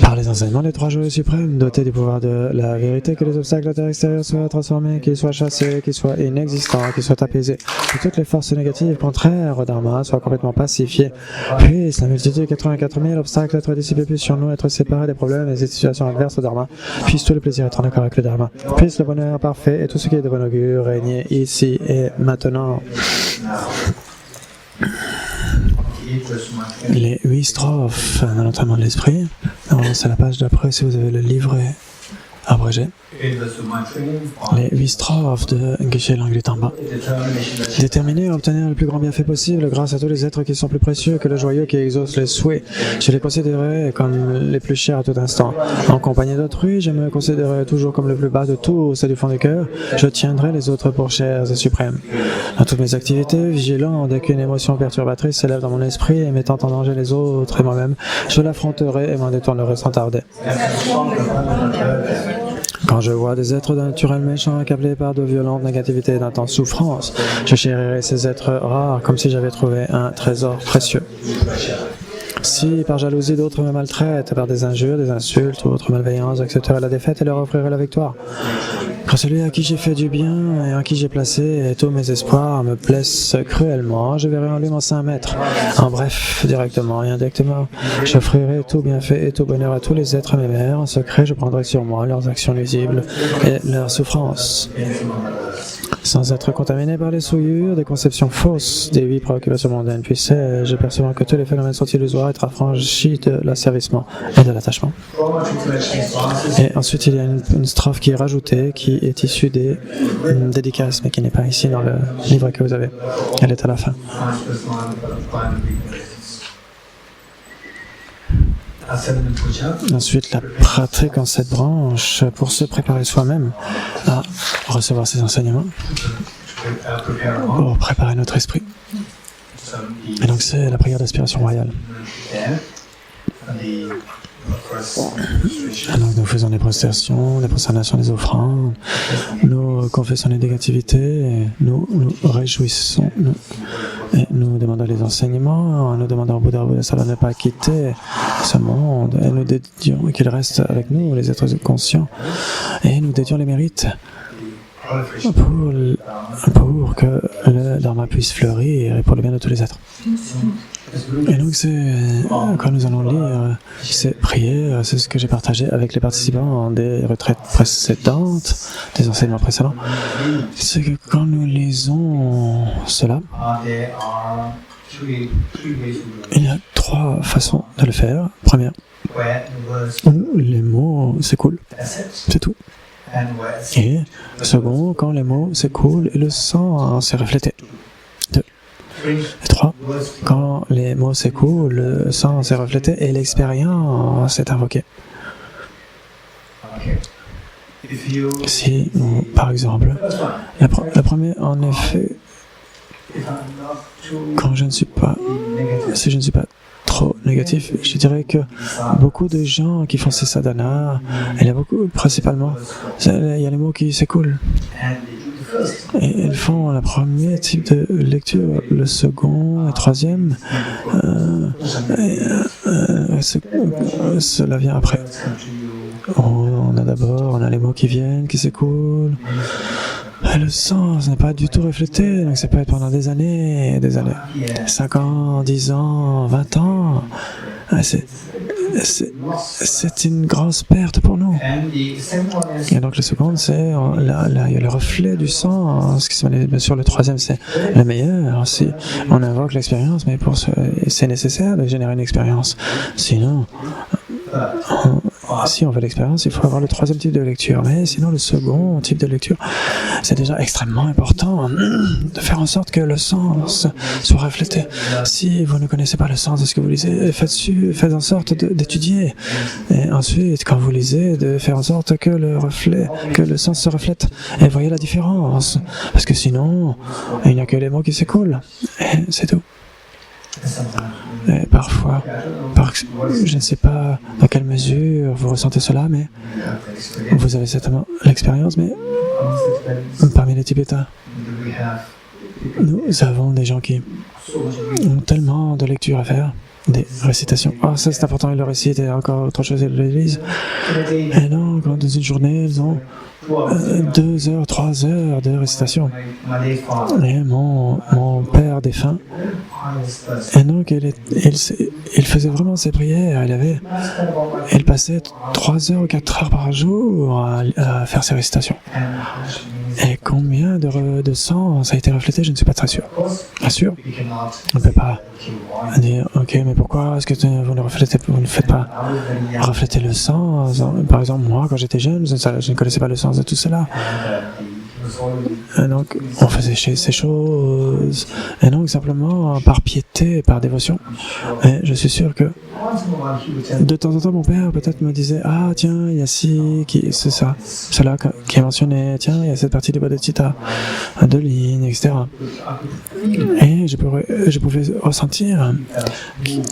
Par les enseignements des trois joyeux suprêmes, dotés du pouvoir de la vérité, que les obstacles de la terre extérieure soient transformés, qu'ils soient chassés, qu'ils soient inexistants, qu'ils soient apaisés, que toutes les forces négatives contraires au Dharma soient complètement pacifiées. Puisse la multitude 84 000 obstacles être dissipés, puisse sur nous être séparés des problèmes et des situations adverses au Dharma, puisse tout le plaisir être en accord avec le Dharma, puisse le bonheur parfait et tout ce qui est de bon augure régner ici et maintenant. Les 8 strophes dans l'entraînement de l'esprit. C'est la page d'après si vous avez le livret abrégé. Les 8 strophes de Geshe Langri Tamba. Déterminé à obtenir le plus grand bienfait possible grâce à tous les êtres qui sont plus précieux que le joyeux qui exauce les souhaits, je les considérerai comme les plus chers à tout instant. En compagnie d'autrui, je me considérerai toujours comme le plus bas de tous et du fond du cœur, je tiendrai les autres pour chers et suprêmes. Dans toutes mes activités, vigilant dès qu'une émotion perturbatrice s'élève dans mon esprit et mettant en danger les autres et moi-même, je l'affronterai et m'en détournerai sans tarder. Quand je vois des êtres d'un naturel méchant accablés par de violentes négativités et d'intenses souffrances, je chérirai ces êtres rares comme si j'avais trouvé un trésor précieux. Si par jalousie d'autres me maltraitent, par des injures, des insultes ou autres malveillances, j'accepterai la défaite et leur offrirai la victoire. Quand celui à qui j'ai fait du bien et en qui j'ai placé tous mes espoirs me blesse cruellement, je verrai en lui mon saint maître. En bref, directement et indirectement, j'offrirai tout bienfait et tout bonheur à tous les êtres mémères. En secret, je prendrai sur moi leurs actions nuisibles et leurs souffrances. Sans être contaminé par les souillures, des conceptions fausses, des 8 préoccupations mondaines, puissais-je percevoir que tous les phénomènes sont illusoires, être affranchis de l'asservissement et de l'attachement. Et ensuite, il y a une strophe qui est rajoutée, qui est issue des dédicaces, mais qui n'est pas ici dans le livre que vous avez. Elle est à la fin. Ensuite, la pratique en 7 branches pour se préparer soi-même à recevoir ces enseignements. pour préparer notre esprit. Et donc c'est la prière d'aspiration royale. Donc nous faisons des prestations, des prosternations, des offrandes, nous confessons les négativités, nous réjouissons, nous demandons les enseignements, nous demandons au Bouddha de ne pas quitter ce monde, et nous dédions qu'il reste avec nous, les êtres conscients, et nous dédions les mérites pour que le Dharma puisse fleurir et pour le bien de tous les êtres. Et donc quand nous allons lire ces prières, c'est ce que j'ai partagé avec les participants des retraites précédentes, des enseignements précédents, c'est que quand nous lisons cela, il y a 3 façons de le faire. Première, les mots s'écoulent, c'est tout. Et second, quand les mots s'écoulent et le sang s'est reflété. 2. Et 3, quand les mots s'écoulent, le sang s'est reflété et l'expérience s'est invoquée. Si, par exemple, la première, en effet, quand je ne suis pas, si je ne suis pas trop négatif, je dirais que beaucoup de gens qui font ces sadhanas, il y a beaucoup, principalement, il y a les mots qui s'écoulent. Et ils font le premier type de lecture, le second et troisième, cela vient après. On a les mots qui viennent, qui s'écoulent. Et le sens n'est pas du tout reflété, donc ça peut être pendant des années, 5 ans, 10 ans, 20 ans. C'est une grosse perte pour nous. Et donc le second, c'est là, il y a le reflet du sang. Bien sûr, le troisième, c'est le meilleur. Si on invoque l'expérience, mais c'est nécessaire de générer une expérience. Sinon, si on veut l'expérience, il faut avoir le troisième type de lecture. Mais sinon, le second type de lecture, c'est déjà extrêmement important de faire en sorte que le sens soit reflété. Si vous ne connaissez pas le sens de ce que vous lisez, faites en sorte d'étudier. Et ensuite, quand vous lisez, de faire en sorte que le sens se reflète. Et voyez la différence. Parce que sinon, il n'y a que les mots qui s'écoulent. Et c'est tout. Et parfois, je ne sais pas dans quelle mesure vous ressentez cela, mais vous avez certainement l'expérience, mais parmi les Tibétains, nous avons des gens qui ont tellement de lectures à faire, des récitations. Ah, ça c'est important, ils le récitent, et encore autre chose, ils le lisent. Et non, dans une journée, ils ont 2 heures, 3 heures de récitation. Et mon père défunt, et donc il faisait vraiment ses prières. Il passait 3 heures ou 4 heures par jour à faire ses récitations. Et combien de sang ça a été reflété, je ne suis pas très sûr. Bien sûr, on ne peut pas dire, ok, mais pourquoi est-ce que vous ne faites pas refléter le sang? Par exemple, moi, quand j'étais jeune, je ne connaissais pas le sens de tout cela. Et donc, on faisait ces choses, et donc simplement par piété, par dévotion. Et je suis sûr que de temps en temps, mon père peut-être me disait, ah tiens, il y a c'est ça, cela qui est mentionné, tiens, il y a cette partie du Bodhicitta, 2 lignes, etc. Et je pouvais ressentir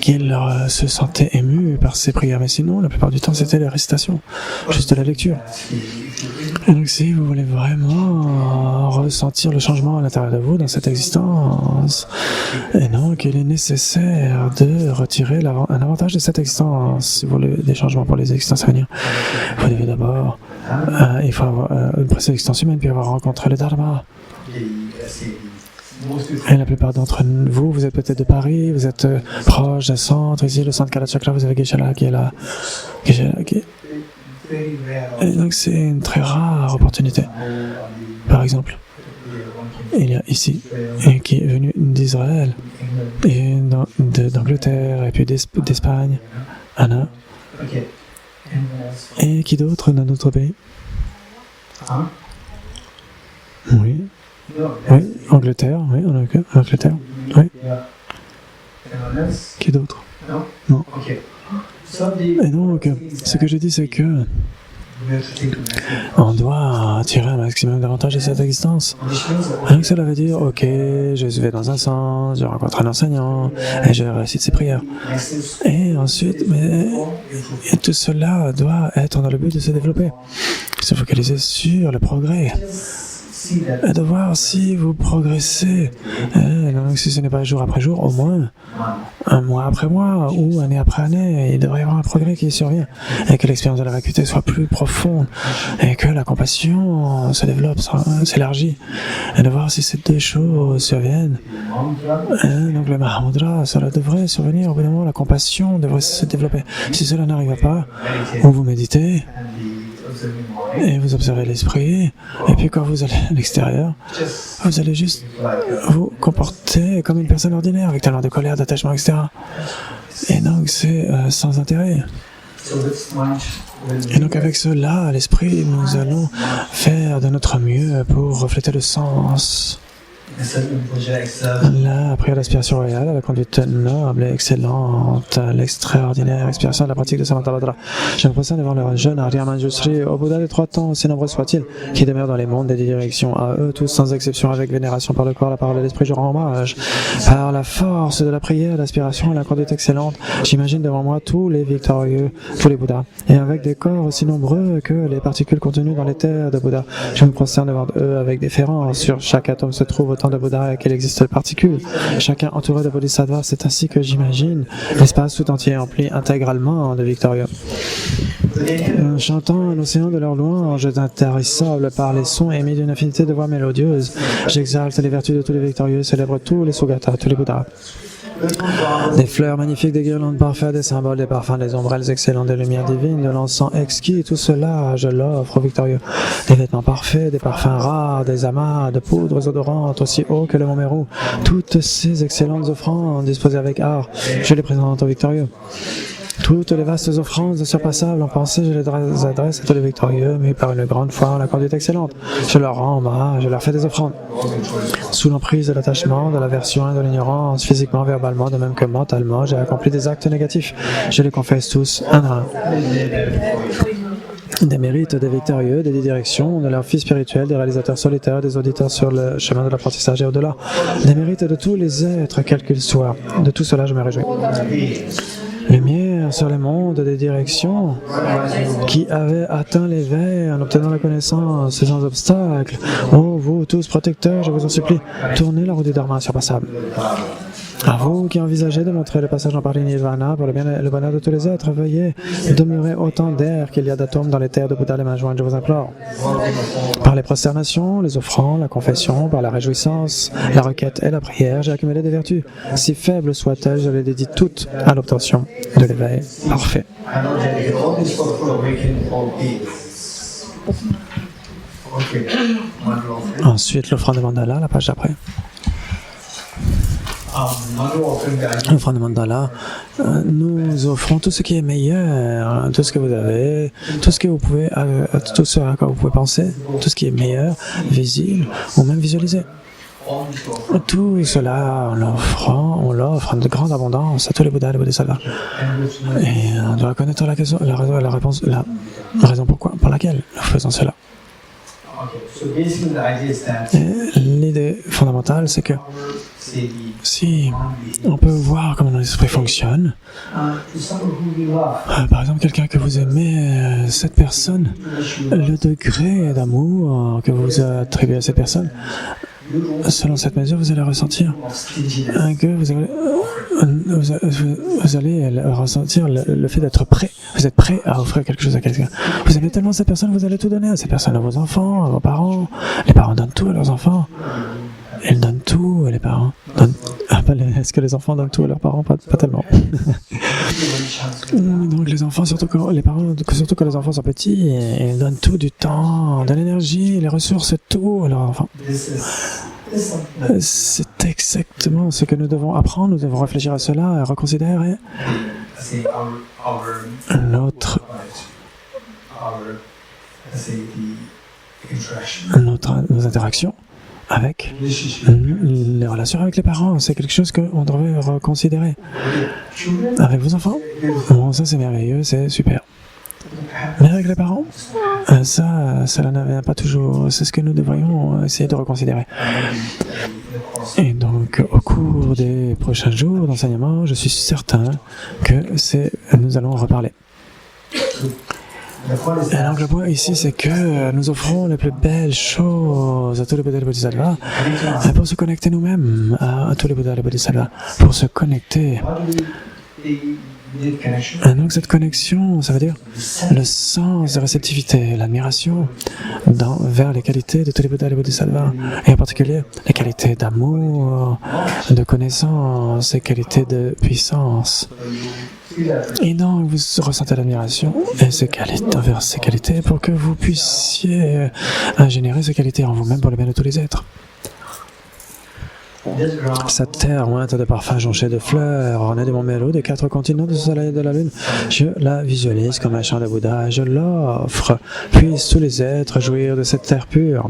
qu'il se sentait ému par ses prières, mais sinon, la plupart du temps, c'était les récitations, juste la lecture. Et donc, si vous voulez vraiment ressentir le changement à l'intérieur de vous dans cette existence, et donc il est nécessaire de retirer un avantage de cette existence. Si vous voulez des changements pour les existences à venir, vous devez d'abord, il faut avoir une précédente existence humaine, puis avoir rencontré le Dharma. Et la plupart d'entre vous, vous êtes peut-être de Paris, vous êtes proche d'un centre, ici le centre Kalachakra, vous avez Geshe-la qui est là. Et donc c'est une très rare opportunité. Par exemple, il y a ici, et qui est venu d'Israël, et d'Angleterre, et puis d'Espagne, Anna, et qui d'autre dans notre pays? Oui. Oui, Angleterre, oui, Angleterre, oui. Qui d'autre? Non. Et donc, ce que je dis, c'est que On doit tirer un maximum d'avantages de cette existence. Rien que cela veut dire, ok, je vais dans un sens, je rencontre un enseignant, et je récite ses prières. Et ensuite, et tout cela doit être dans le but de se développer. Se focaliser sur le progrès. Et de voir si vous progressez. Et donc, si ce n'est pas jour après jour, au moins un mois après mois ou année après année, il devrait y avoir un progrès qui survient. Et que l'expérience de la vacuité soit plus profonde. Et que la compassion se développe, s'élargit. Et de voir si ces deux choses surviennent. Et donc le Mahamudra, cela devrait survenir au bout d'un moment, la compassion devrait se développer. Si cela n'arrive pas, ou vous méditez, et vous observez l'esprit, et puis quand vous allez à l'extérieur, vous allez juste vous comporter comme une personne ordinaire, avec tellement de colère, d'attachement, etc. Et donc c'est sans intérêt. Et donc avec cela, à l'esprit, nous allons faire de notre mieux pour refléter le sens. La prière d'aspiration royale, la conduite noble et excellente, l'extraordinaire expiration de la pratique de Samantabhadra. Je me procède devant le jeune Arya Manjushri, au Bouddha des 3 temps, aussi nombreux soient-ils, qui demeurent dans les mondes des 10 directions. À eux tous, sans exception, avec vénération par le corps, la parole et l'esprit, je rends hommage. Par la force de la prière, l'aspiration et la conduite excellente, j'imagine devant moi tous les victorieux, tous les Bouddhas, et avec des corps aussi nombreux que les particules contenues dans les terres de Bouddha. Je me procède devant eux avec déférence. Sur chaque atome se trouve autant de Bouddha et qu'il existe de particules. Chacun entouré de bodhisattvas, c'est ainsi que j'imagine l'espace tout entier empli intégralement de victorieux. Chantant un océan de leurs louanges intarissables par les sons émis d'une infinité de voix mélodieuses, j'exalte les vertus de tous les victorieux, célèbre tous les Sugatas, tous les Bouddhas. Des fleurs magnifiques, des guirlandes parfaites, des symboles, des parfums, des ombrelles excellentes, des lumières divines, de l'encens exquis, tout cela je l'offre aux victorieux. Des vêtements parfaits, des parfums rares, des amas, de poudres odorantes aussi hauts que le mont Meru. Toutes ces excellentes offrandes disposées avec art, je les présente aux victorieux. Toutes les vastes offrandes insurpassables en pensée, je les adresse à tous les victorieux, mais par une grande foi en la conduite excellente. Je leur rends hommage, je leur fais des offrandes. Sous l'emprise de l'attachement, de l'aversion et de l'ignorance, physiquement, verbalement, de même que mentalement, j'ai accompli des actes négatifs. Je les confesse tous, un à un. Des mérites des victorieux, des 10 directions, de leurs fils spirituels, des réalisateurs solitaires, des auditeurs sur le chemin de l'apprentissage et au-delà. Des mérites de tous les êtres, quels qu'ils soient. De tout cela, je me réjouis. Lumière sur les mondes des directions qui avaient atteint l'éveil en obtenant la connaissance sans obstacle. Oh, vous tous protecteurs, je vous en supplie, tournez la roue du Dharma insurpassable. À vous qui envisagez de montrer le passage en Parinirvana pour le bien et le bonheur de tous les êtres, veuillez demeurer autant d'air qu'il y a d'atomes dans les terres de Bouddha, les mains jointes, je vous implore. Par les prosternations, les offrandes, la confession, par la réjouissance, la requête et la prière, j'ai accumulé des vertus. Si faibles soient-elles, je les dédie toutes à l'obtention de l'éveil parfait. Ensuite, l'offrande de mandala, la page d'après. L'offrande de mandala, nous offrons tout ce qui est meilleur, tout ce que vous avez, tout ce que vous pouvez, tout ce à quoi vous pouvez penser, tout ce qui est meilleur, visible ou même visualisé. Tout cela, on l'offre en de grande abondance à tous les Bouddhas et les Bodhisattvas. Et on doit connaître la raison pour laquelle nous faisons cela. L'idée fondamentale, c'est que si on peut voir comment l'esprit fonctionne, par exemple, quelqu'un que vous aimez, cette personne, le degré d'amour que vous attribuez à cette personne, selon cette mesure, vous allez ressentir que vous allez ressentir le fait d'être prêt. Vous êtes prêt à offrir quelque chose à quelqu'un. Vous aimez tellement cette personne, vous allez tout donner à cette personne, à vos enfants, à vos parents. Les parents donnent tout à leurs enfants. Ils donnent tout, les parents. Est-ce que les enfants donnent tout à leurs parents? Pas tellement. Donc les enfants, surtout quand les enfants sont petits, ils donnent tout du temps, de l'énergie, les ressources, tout à leurs enfants. C'est exactement ce que nous devons apprendre, nous devons réfléchir à cela et reconsidérer nos interactions avec les relations avec les parents. C'est quelque chose qu'on devrait reconsidérer. Avec vos enfants, bon, ça c'est merveilleux, c'est super. Mais avec les parents, cela ne vient pas toujours. C'est ce que nous devrions essayer de reconsidérer. Et donc, au cours des prochains jours d'enseignement, je suis certain que nous allons en reparler. Et donc le point ici, c'est que nous offrons les plus belles choses à tous les Bouddhas et les Bodhisattvas pour se connecter nous-mêmes à tous les Bouddhas et les Bodhisattvas, pour se connecter. Et donc cette connexion, ça veut dire le sens de réceptivité, l'admiration vers les qualités de tous les Bouddhas et les Bodhisattvas, et en particulier les qualités d'amour, de connaissance et qualités de puissance. Et donc vous ressentez l'admiration envers ces qualités pour que vous puissiez générer ces qualités en vous-même pour le bien de tous les êtres. Cette terre ointe de parfums jonchés de fleurs, ornée de Montmelo, des 4 continents, du soleil et de la lune, je la visualise comme un champ de Bouddha, je l'offre. Puissent tous les êtres jouir de cette terre pure.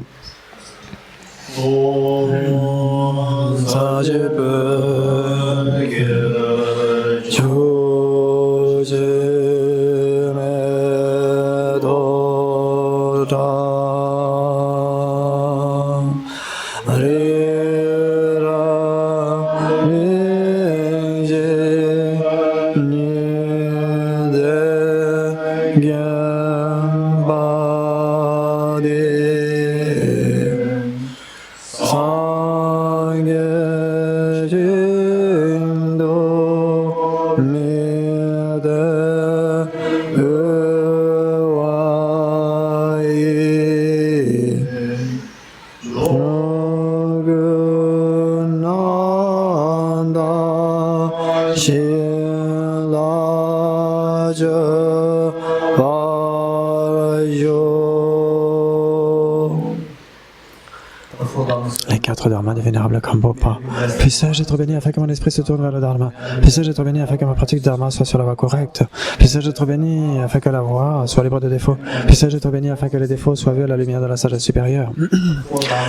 Les 4 dharmas du vénérable Kambopa. Puissais-je être béni afin que mon esprit se tourne vers le dharma. Puissais-je être béni afin que ma pratique dharma soit sur la voie correcte. Puissais-je être béni afin que la voie soit libre de défauts. Puissais-je être béni afin que les défauts soient vus à la lumière de la sagesse supérieure.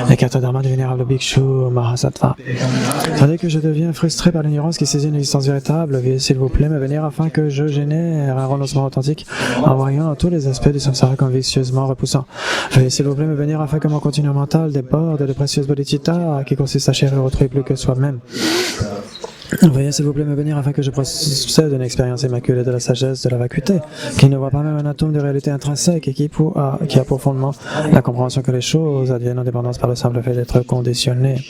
Les 4 dharmas du vénérable Bhikshu Mahasattva. Tandis que je deviens frustré par l'ignorance qui saisit une existence véritable, veuillez s'il vous plaît me bénir afin que je génère un renoncement authentique en voyant tous les aspects du samsara comme vicieusement repoussants. Veuillez s'il vous plaît me bénir afin que mon continuum mental déborde de précieuses bodhicitta qui consiste à chérir autrui plus que soi-même. Veuillez s'il vous plaît me bénir afin que je procède d'une expérience immaculée de la sagesse de la vacuité, qui ne voit pas même un atome de réalité intrinsèque et qui a pour fondement la compréhension que les choses adviennent en dépendance par le simple fait d'être conditionnées.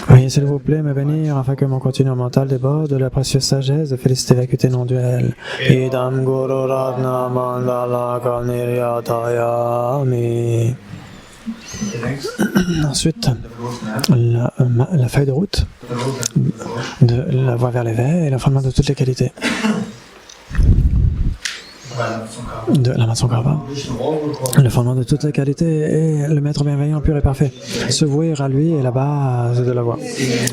Veuillez s'il vous plaît me bénir afin que mon continuum mental déborde de la précieuse sagesse de félicité vacuité non duel. Idam Guru Ratna Mandala Kalniryatayami. Ensuite, la feuille de route de la voie vers l'éveil et le fondement de toutes les qualités de la Matsongkhapa. Le fondement de toutes les qualités est le maître bienveillant, pur et parfait. Se vouer à lui est la base de la voie.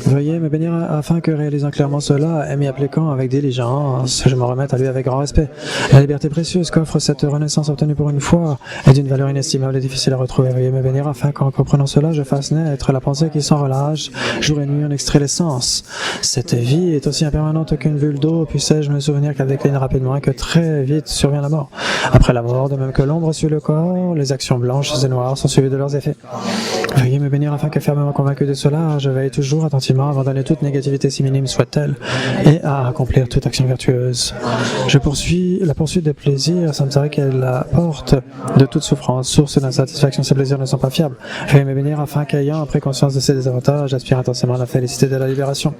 Veuillez me bénir afin que, réalisant clairement cela et m'y appliquant avec diligence, je me remette à lui avec grand respect. La liberté précieuse qu'offre cette renaissance obtenue pour une fois est d'une valeur inestimable et difficile à retrouver. Veuillez me bénir afin qu'en comprenant cela, je fasse naître la pensée qui sans relâche, jour et nuit, en extrait l'essence. Cette vie est aussi impermanente qu'une bulle d'eau. Puissais-je me souvenir qu'elle décline rapidement et que très vite survient la mort. Après la mort, de même que l'ombre suit le corps, les actions blanches et noires sont suivies de leurs effets. Veuillez me bénir afin que, fermement convaincu de cela, je veille toujours attentivement à abandonner toute négativité si minime soit-elle et à accomplir toute action vertueuse. Je poursuis la poursuite des plaisirs samsariques et la porte de toute souffrance, source d'insatisfaction. Ces plaisirs ne sont pas fiables. Veuillez me bénir afin qu'ayant pris conscience de ces désavantages, j'aspire intensément à la félicité de la libération.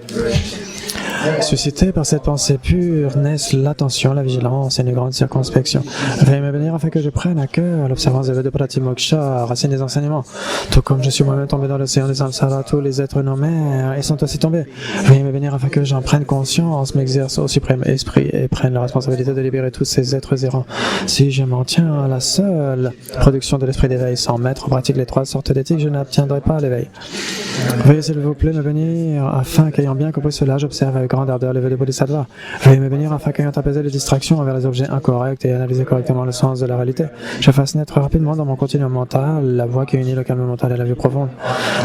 Suscité par cette pensée pure, naissent l'attention, la vigilance et une grande circonspection. Veuillez me bénir afin que je prenne à cœur l'observance des vœux de Pratimoksha, racine des enseignements. Tout comme je suis moi-même tombé dans l'océan des samsara, tous les êtres nommés et sont aussi tombés. Veuillez me bénir afin que j'en prenne conscience, m'exerce au suprême esprit et prenne la responsabilité de libérer tous ces êtres errants. Si je m'en tiens à la seule production de l'esprit d'éveil sans mettre en pratique les 3 sortes d'éthique, je n'obtiendrai pas l'éveil. Veuillez s'il vous plaît me bénir afin qu'ayant bien compris cela, j'observe avec grande ardeur les vœux des Bodhisattvas. Veuillez me bénir afin qu'ayant apaisé les distractions envers les objets incorrects et analysé correctement le sens de la réalité, je fasse naître rapidement dans mon continuum mental la voie qui unit le calme mental et la vue profonde.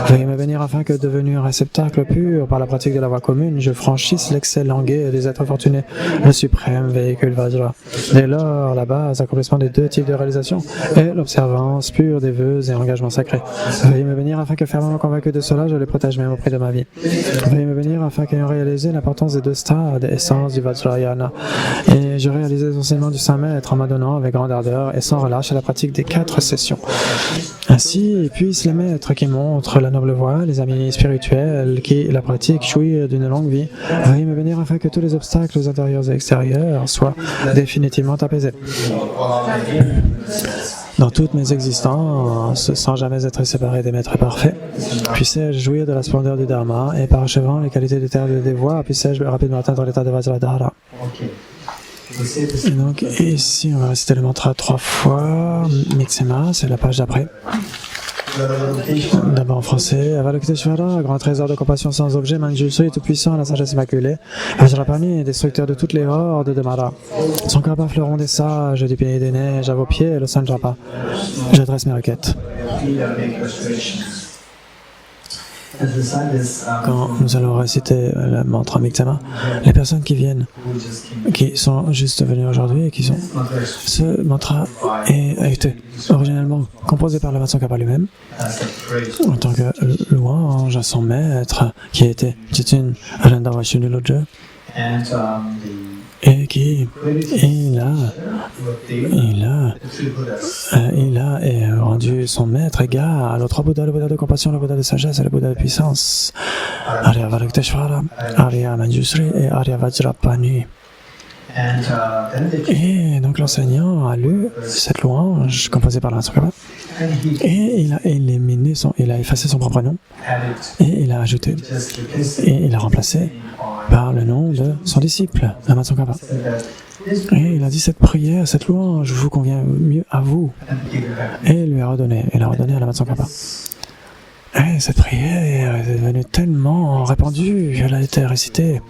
Veuillez me bénir afin que, devenu un réceptacle pur par la pratique de la voie commune, je franchisse l'excès languet des êtres fortunés, le suprême véhicule Vajra. Dès lors, la base, accomplissement des deux types de réalisation est l'observance pure des vœux et engagements sacrés. Veuillez me bénir afin que, fermement convaincu de cela, je les protège même au prix de ma vie. Veuillez me bénir afin qu'ayant réalisé l'importance des deux stades, essence du Vajrayana, et je réalise l'enseignement du Saint-Maître en m'adonnant avec grande ardeur et sans relâche à la pratique des 4 sessions. Ainsi, puissent les maîtres qui montrent la noble voie, les amis spirituels qui la pratiquent, jouir d'une longue vie. Veuillez me bénir afin que tous les obstacles intérieurs et extérieurs soient définitivement apaisés. Dans toutes mes existences, sans jamais être séparé des maîtres parfaits, puissais-je jouir de la splendeur du Dharma et parachevant les qualités des terres des voies, puissais-je rapidement atteindre l'état de Vajradhara. Et donc ici, on va réciter le mantra 3 fois. Mitsema, c'est la page d'après. D'abord en français. Avalokiteshvara, grand trésor de compassion sans objet, Manjushri, tout-puissant, la sagesse immaculée, Vajrapani, destructeur de toutes les hordes de Mara. Son Krapa, fleuron des sages, du pays des neiges, à vos pieds, le Sanjapa. J'adresse mes requêtes. Quand nous allons réciter le mantra Mitsema, les personnes qui viennent, qui sont juste venues aujourd'hui et qui sont... Ce mantra a été originellement composé par le Vatsakapa lui-même, en tant que louange à son maître, qui était Jitun Arandavashunuloja, et qui il a rendu son maître égal aux 3 Bouddhas, le Bouddha de compassion, le Bouddha de sagesse et le Bouddha de puissance, Arya Avalokiteshvara, Arya Manjushri et Arya Vajrapani. Et donc l'enseignant a lu cette louange composée par l'Vatsakapa et il a effacé son propre nom et il a ajouté et il a remplacé par le nom de son disciple, la Vatsakapa. Et il a dit cette prière, cette louange vous convient mieux à vous. Et il a redonné à la Vatsakapa. Et cette prière est devenue tellement répandue qu'elle a été récitée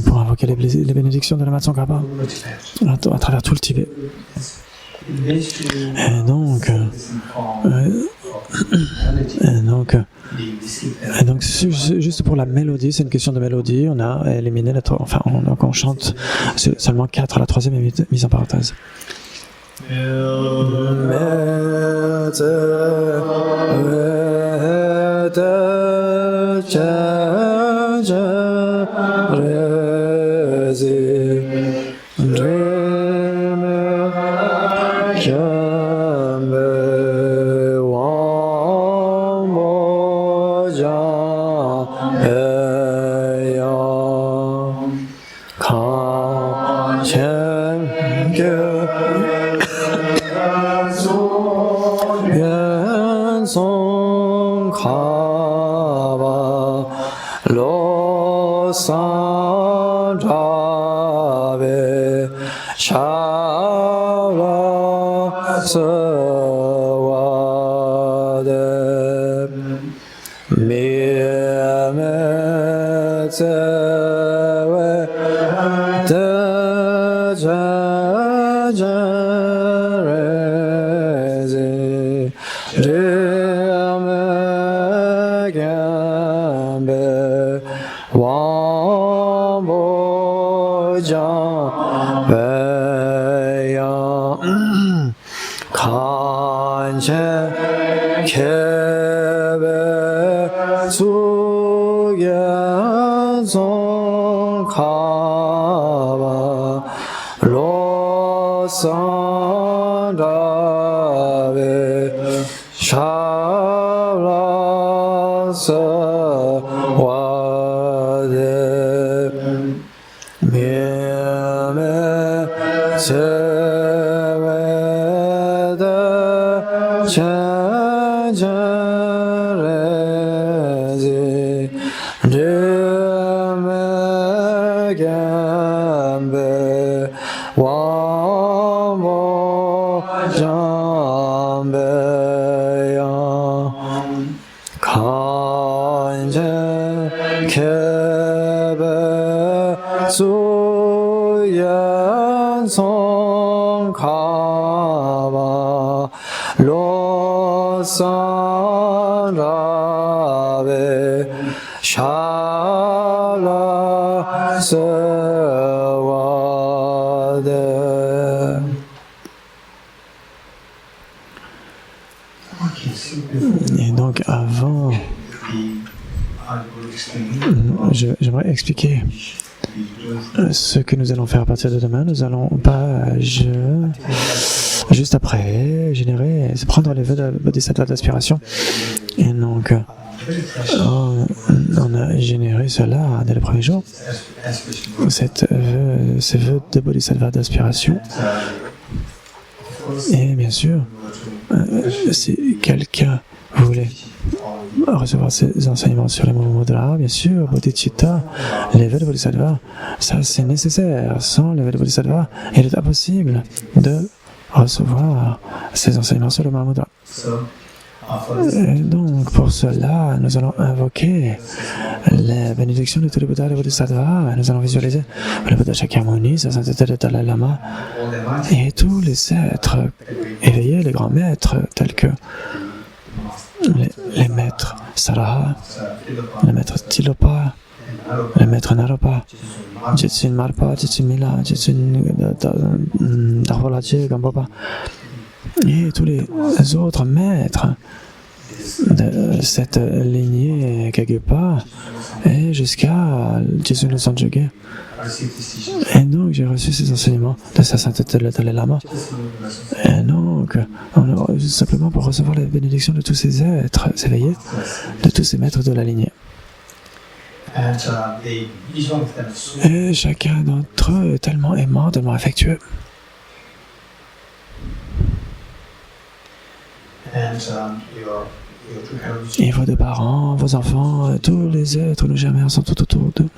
pour invoquer les bénédictions de la Vatsakapa à travers tout le Tibet. Et donc juste pour la mélodie, c'est une question de mélodie, on a éliminé on chante seulement 4, la 3e est mise en parenthèse. 수연 송카바 로산라베 샬라 세와데. Et donc avant, j'aimerais expliquer ce que nous allons faire à partir de demain. Nous allons page juste après générer, prendre les vœux de bodhisattva d'aspiration. Et donc on a généré cela dès le premier jour, ces vœux de bodhisattva d'aspiration. Et bien sûr, si quelqu'un voulait recevoir ces enseignements sur les mouvements de l'art, bien sûr, bodhicitta, les vœux de bodhisattva, ça c'est nécessaire. Sans les vœux de bodhisattva, il est impossible de recevoir ces enseignements sur le Mahamudra. Et donc, pour cela, nous allons invoquer les bénédictions de tous les Bouddhas et les Bodhisattvas. Nous allons visualiser le Bouddha Shakyamuni, sa sainteté de Dalai Lama, et tous les êtres éveillés, les grands maîtres, tels que les maîtres Saraha, les maîtres Tilopa, les maîtres Naropa, Jitsun Marpa, Jitsun Mila, Jitsun Dharvolaji, Gambopa, et tous les autres maîtres de cette lignée Kagyupa et jusqu'à Jitsun Sanjogye. Et donc j'ai reçu ces enseignements de sa sainteté le Dalai Lama. Et donc simplement pour recevoir les bénédictions de tous ces êtres éveillés, de tous ces maîtres de la lignée. Et chacun d'entre eux est tellement aimant, tellement affectueux. Et vos deux parents, vos enfants, tous les êtres nous germés sont tout autour de nous.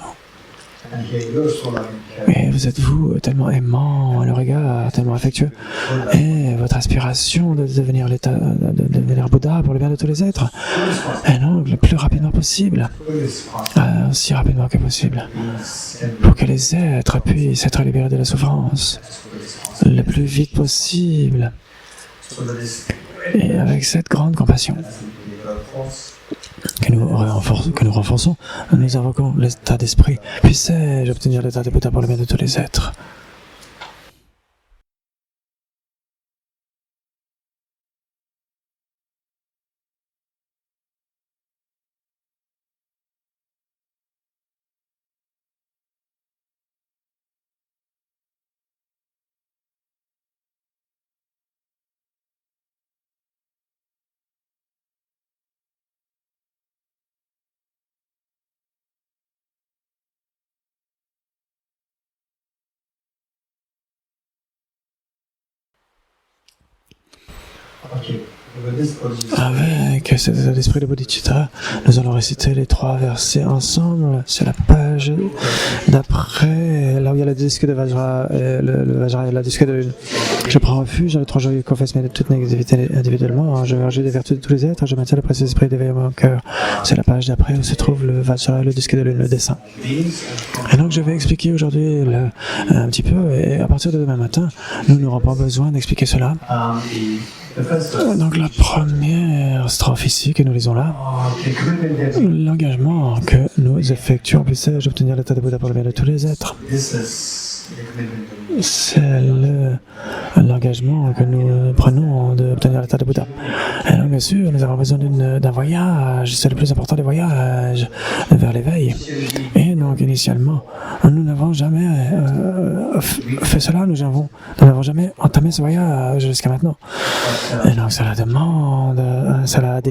Et vous êtes vous tellement aimant, le regard tellement affectueux, et votre aspiration de devenir devenir Bouddha pour le bien de tous les êtres. Et donc le plus rapidement possible, aussi rapidement que possible, pour que les êtres puissent être libérés de la souffrance le plus vite possible. Et avec cette grande compassion que nous renforçons, nous invoquons l'état d'esprit. Puisse-je obtenir l'état de Bouddha pour le bien de tous les êtres. Avec cet état d'esprit de bodhicitta, nous allons réciter les 3 versets ensemble. C'est la page d'après, là où il y a le disque de Vajra, le Vajra et le disque de lune. Je prends refuge dans les 3 joyeux, confesse mes toutes négativités individuellement. Je verge des vertus de tous les êtres. Je maintiens le précieux esprit d'éveil à mon cœur. C'est la page d'après où se trouve le Vajra et le disque de lune, le dessin. Et donc je vais expliquer aujourd'hui un petit peu, et à partir de demain matin, nous n'aurons pas besoin d'expliquer cela. Donc la première strophe ici que nous lisons là, l'engagement que nous effectuons, puisse-je obtenir l'état de Bouddha pour le bien de tous les êtres. C'est l'engagement que nous prenons d'obtenir l'état de Bouddha. Et donc bien sûr, nous avons besoin d'un voyage, c'est le plus important des voyages vers l'éveil. Et donc initialement, nous n'avons jamais fait cela, nous n'avons jamais entamé ce voyage jusqu'à maintenant. Et donc cela demande, cela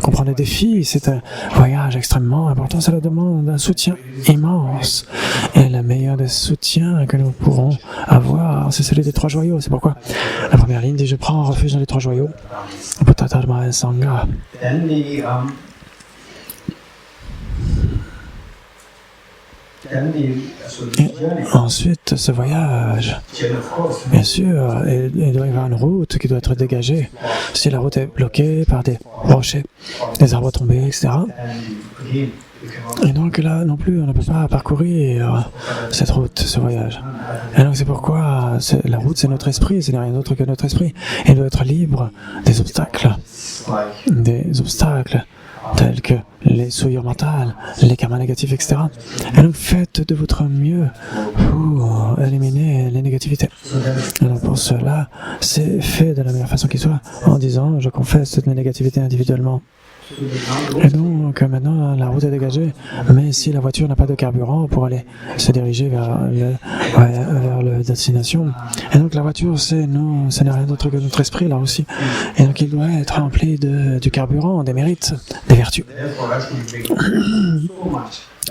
comprend des défis, c'est un voyage extrêmement important, cela demande un soutien immense. Et le meilleur des soutiens que nous pourrons avoir, c'est celui des 3 joyaux. C'est pourquoi la première ligne dit « Je prends refuge dans les 3 joyaux ». Buddha, Dharma et Sangha. Et ensuite, ce voyage, bien sûr, il doit y avoir une route qui doit être dégagée. Si la route est bloquée par des rochers, des arbres tombés, etc., Et donc là non plus, on ne peut pas parcourir cette route, ce voyage. Et donc c'est pourquoi la route, c'est notre esprit, ce n'est rien d'autre que notre esprit. Et il doit être libre des obstacles tels que les souillures mentales, les karmas négatifs, etc. Et donc faites de votre mieux pour éliminer les négativités. Et donc pour cela, c'est fait de la meilleure façon qui soit, en disant je confesse toutes mes négativités individuellement. Et donc maintenant la route est dégagée, mais si la voiture n'a pas de carburant pour aller se diriger vers la destination, et donc la voiture ce n'est rien d'autre que notre esprit là aussi, et donc il doit être rempli du carburant, des mérites, des vertus.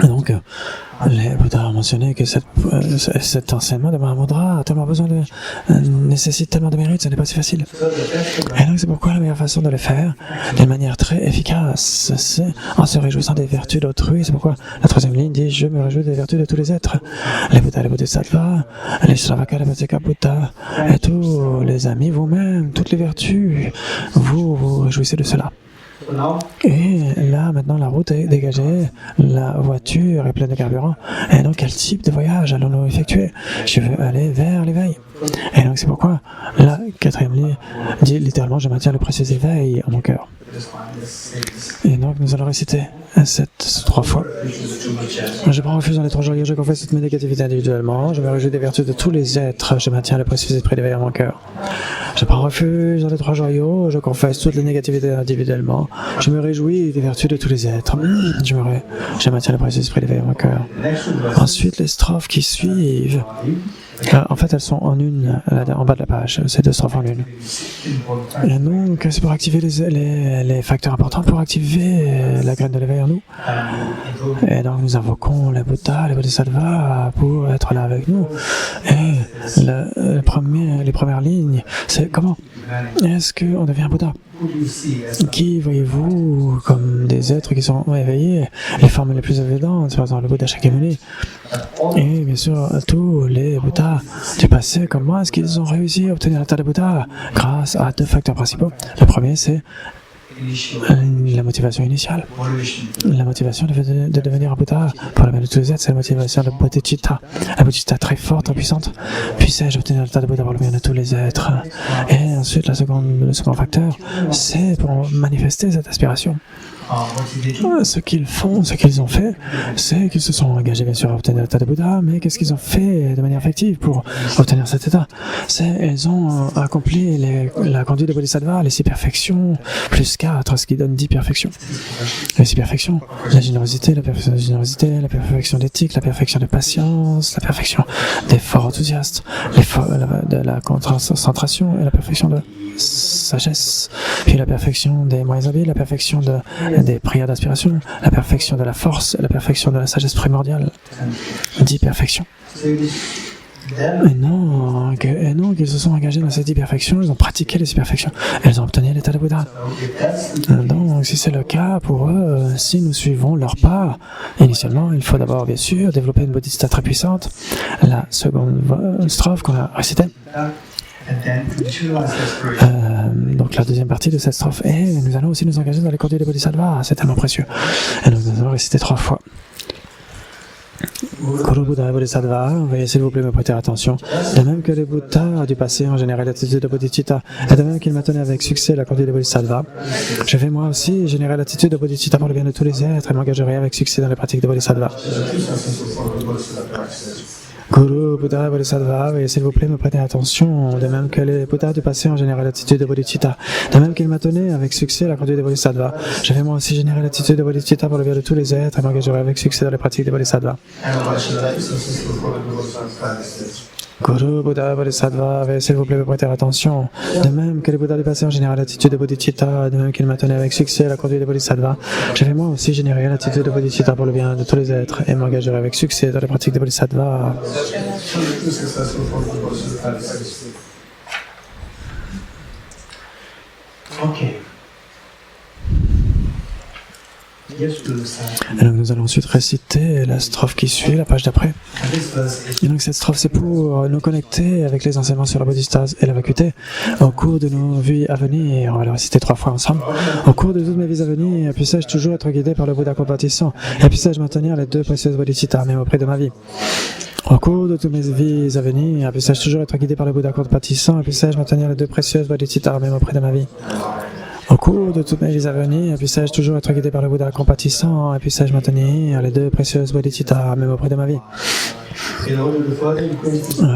Et donc les Bouddhas ont mentionné que cet enseignement de Mahamudra a tellement nécessite tellement de mérites, ce n'est pas si facile. Et donc c'est pourquoi la meilleure façon de le faire, d'une manière très efficace, c'est en se réjouissant des vertus d'autrui. C'est pourquoi la troisième ligne dit « Je me réjouis des vertus de tous les êtres ». Les Bouddhas, les Bodhisattvas, les Shravaka, les Vaccaka Bouddhas, et tous les amis, vous-même, toutes les vertus, vous vous réjouissez de cela. Et là, maintenant, la route est dégagée, la voiture est pleine de carburant. Et donc, quel type de voyage allons-nous effectuer? Je veux aller vers l'éveil. Et donc, c'est pourquoi la quatrième ligne dit littéralement « Je maintiens le précieux éveil en mon cœur ». Et donc, nous allons réciter cette 3 fois. Je prends refuge dans les 3 joyaux, je confesse toutes mes négativités individuellement, je me réjouis des vertus de tous les êtres, je maintiens le précieux esprit d'éveil en mon cœur. Je prends refuge dans les 3 joyaux, je confesse toutes les négativités individuellement, je me réjouis des vertus de tous les êtres, je maintiens le précieux esprit d'éveil en mon cœur. Ensuite, les strophes qui suivent, en fait, elles sont en une, en bas de la page, ces 2 strophes en une. Et donc, c'est pour activer les facteurs importants, pour activer la graine de l'éveil en nous. Et donc, nous invoquons les Bouddhas, les Bodhisattvas pour être là avec nous. Et les premières lignes, c'est comment est-ce qu'on devient Bouddha? Qui voyez-vous comme des êtres qui sont éveillés, les formes les plus évidentes, par exemple le Bouddha Shakyamuni, et bien sûr tous les Bouddhas du passé comme moi, est-ce qu'ils ont réussi à obtenir l'état de Bouddha grâce à 2 facteurs principaux? Le premier, c'est la motivation initiale. La motivation de devenir un Bouddha pour le bien de tous les êtres, c'est la motivation de bodhicitta. La bodhicitta très forte, très puissante. Puissais-je obtenir l'état de Bouddha pour le bien de tous les êtres? Et ensuite, le second facteur, c'est pour manifester cette aspiration. Ce qu'ils font, ce qu'ils ont fait, c'est qu'ils se sont engagés bien sûr à obtenir l'état de Bouddha, mais qu'est-ce qu'ils ont fait de manière effective pour obtenir cet état? Ils ont accompli la conduite de Bodhisattva, les 6 perfections, plus 4, ce qui donne 10 perfections. Les 6 perfections, la générosité, la perfection d'éthique, la perfection de patience, la perfection des forts enthousiastes, de la concentration et la perfection de sagesse, puis la perfection des moyens habiles, la perfection des prières d'aspiration, la perfection de la force, la perfection de la sagesse primordiale. 10 perfections. Et non qu'ils se sont engagés dans ces 10 perfections, ils ont pratiqué les 6 perfections, elles ont obtenu l'état de Bouddha. Donc si c'est le cas pour eux, si nous suivons leur pas, initialement il faut d'abord bien sûr développer une bodhisattva très puissante. La seconde strophe qu'on a récitée, donc la deuxième partie de cette strophe, et nous allons aussi nous engager dans les conduites des bodhisattvas, c'est tellement précieux. Et donc nous allons réciter 3 fois. Guru Bouddha et Bodhisattva, veuillez s'il vous plaît me prêter attention. De même que les Bouddhas du passé ont généré l'attitude de bodhicitta, et de même qu'ils maintenaient avec succès la conduite des Bodhisattvas, je vais moi aussi générer l'attitude de bodhicitta pour le bien de tous les êtres et m'engagerai avec succès dans les pratiques de Bodhisattva. Guru, Bouddha, Bodhisattva, veuillez s'il vous plaît me prêter attention, de même que les Bouddhas du passé ont généré l'attitude de bodhicitta, de même qu'ils maintenaient avec succès la conduite des Bodhisattvas, je vais moi aussi générer l'attitude de bodhicitta pour le bien de tous les êtres et m'engagerai avec succès dans les pratiques des Bodhisattvas. Guru, Bouddha, Bodhisattva, veuillez s'il vous plaît me prêter attention. De même que les Bouddhas du passé ont généré l'attitude de bodhicitta, de même qu'ils maintenaient avec succès la conduite des Bodhisattvas, je vais moi aussi générer l'attitude de bodhicitta pour le bien de tous les êtres et m'engagerai avec succès dans les pratiques des Bodhisattvas. Et donc nous allons ensuite réciter la strophe qui suit, la page d'après. Et donc cette strophe, c'est pour nous connecter avec les enseignements sur la bodhisattva et la vacuité au cours de nos vies à venir. On va le réciter 3 fois ensemble. Au cours de toutes mes vies à venir, puisse-je toujours être guidé par le Bouddha compatissant, et puisse-je maintenir les 2 précieuses bodhisattvas même auprès de ma vie. Au cours de toutes mes vies à venir, puisse-je toujours être guidé par le Bouddha compatissant, et puisse-je maintenir les 2 précieuses bodhisattvas même auprès de ma vie. Au cours de toutes mes vies à venir, puisse-je toujours être guidé par le Bouddha compatissant, et puisse-je maintenir les 2 précieuses bodhisattvas même auprès de ma vie.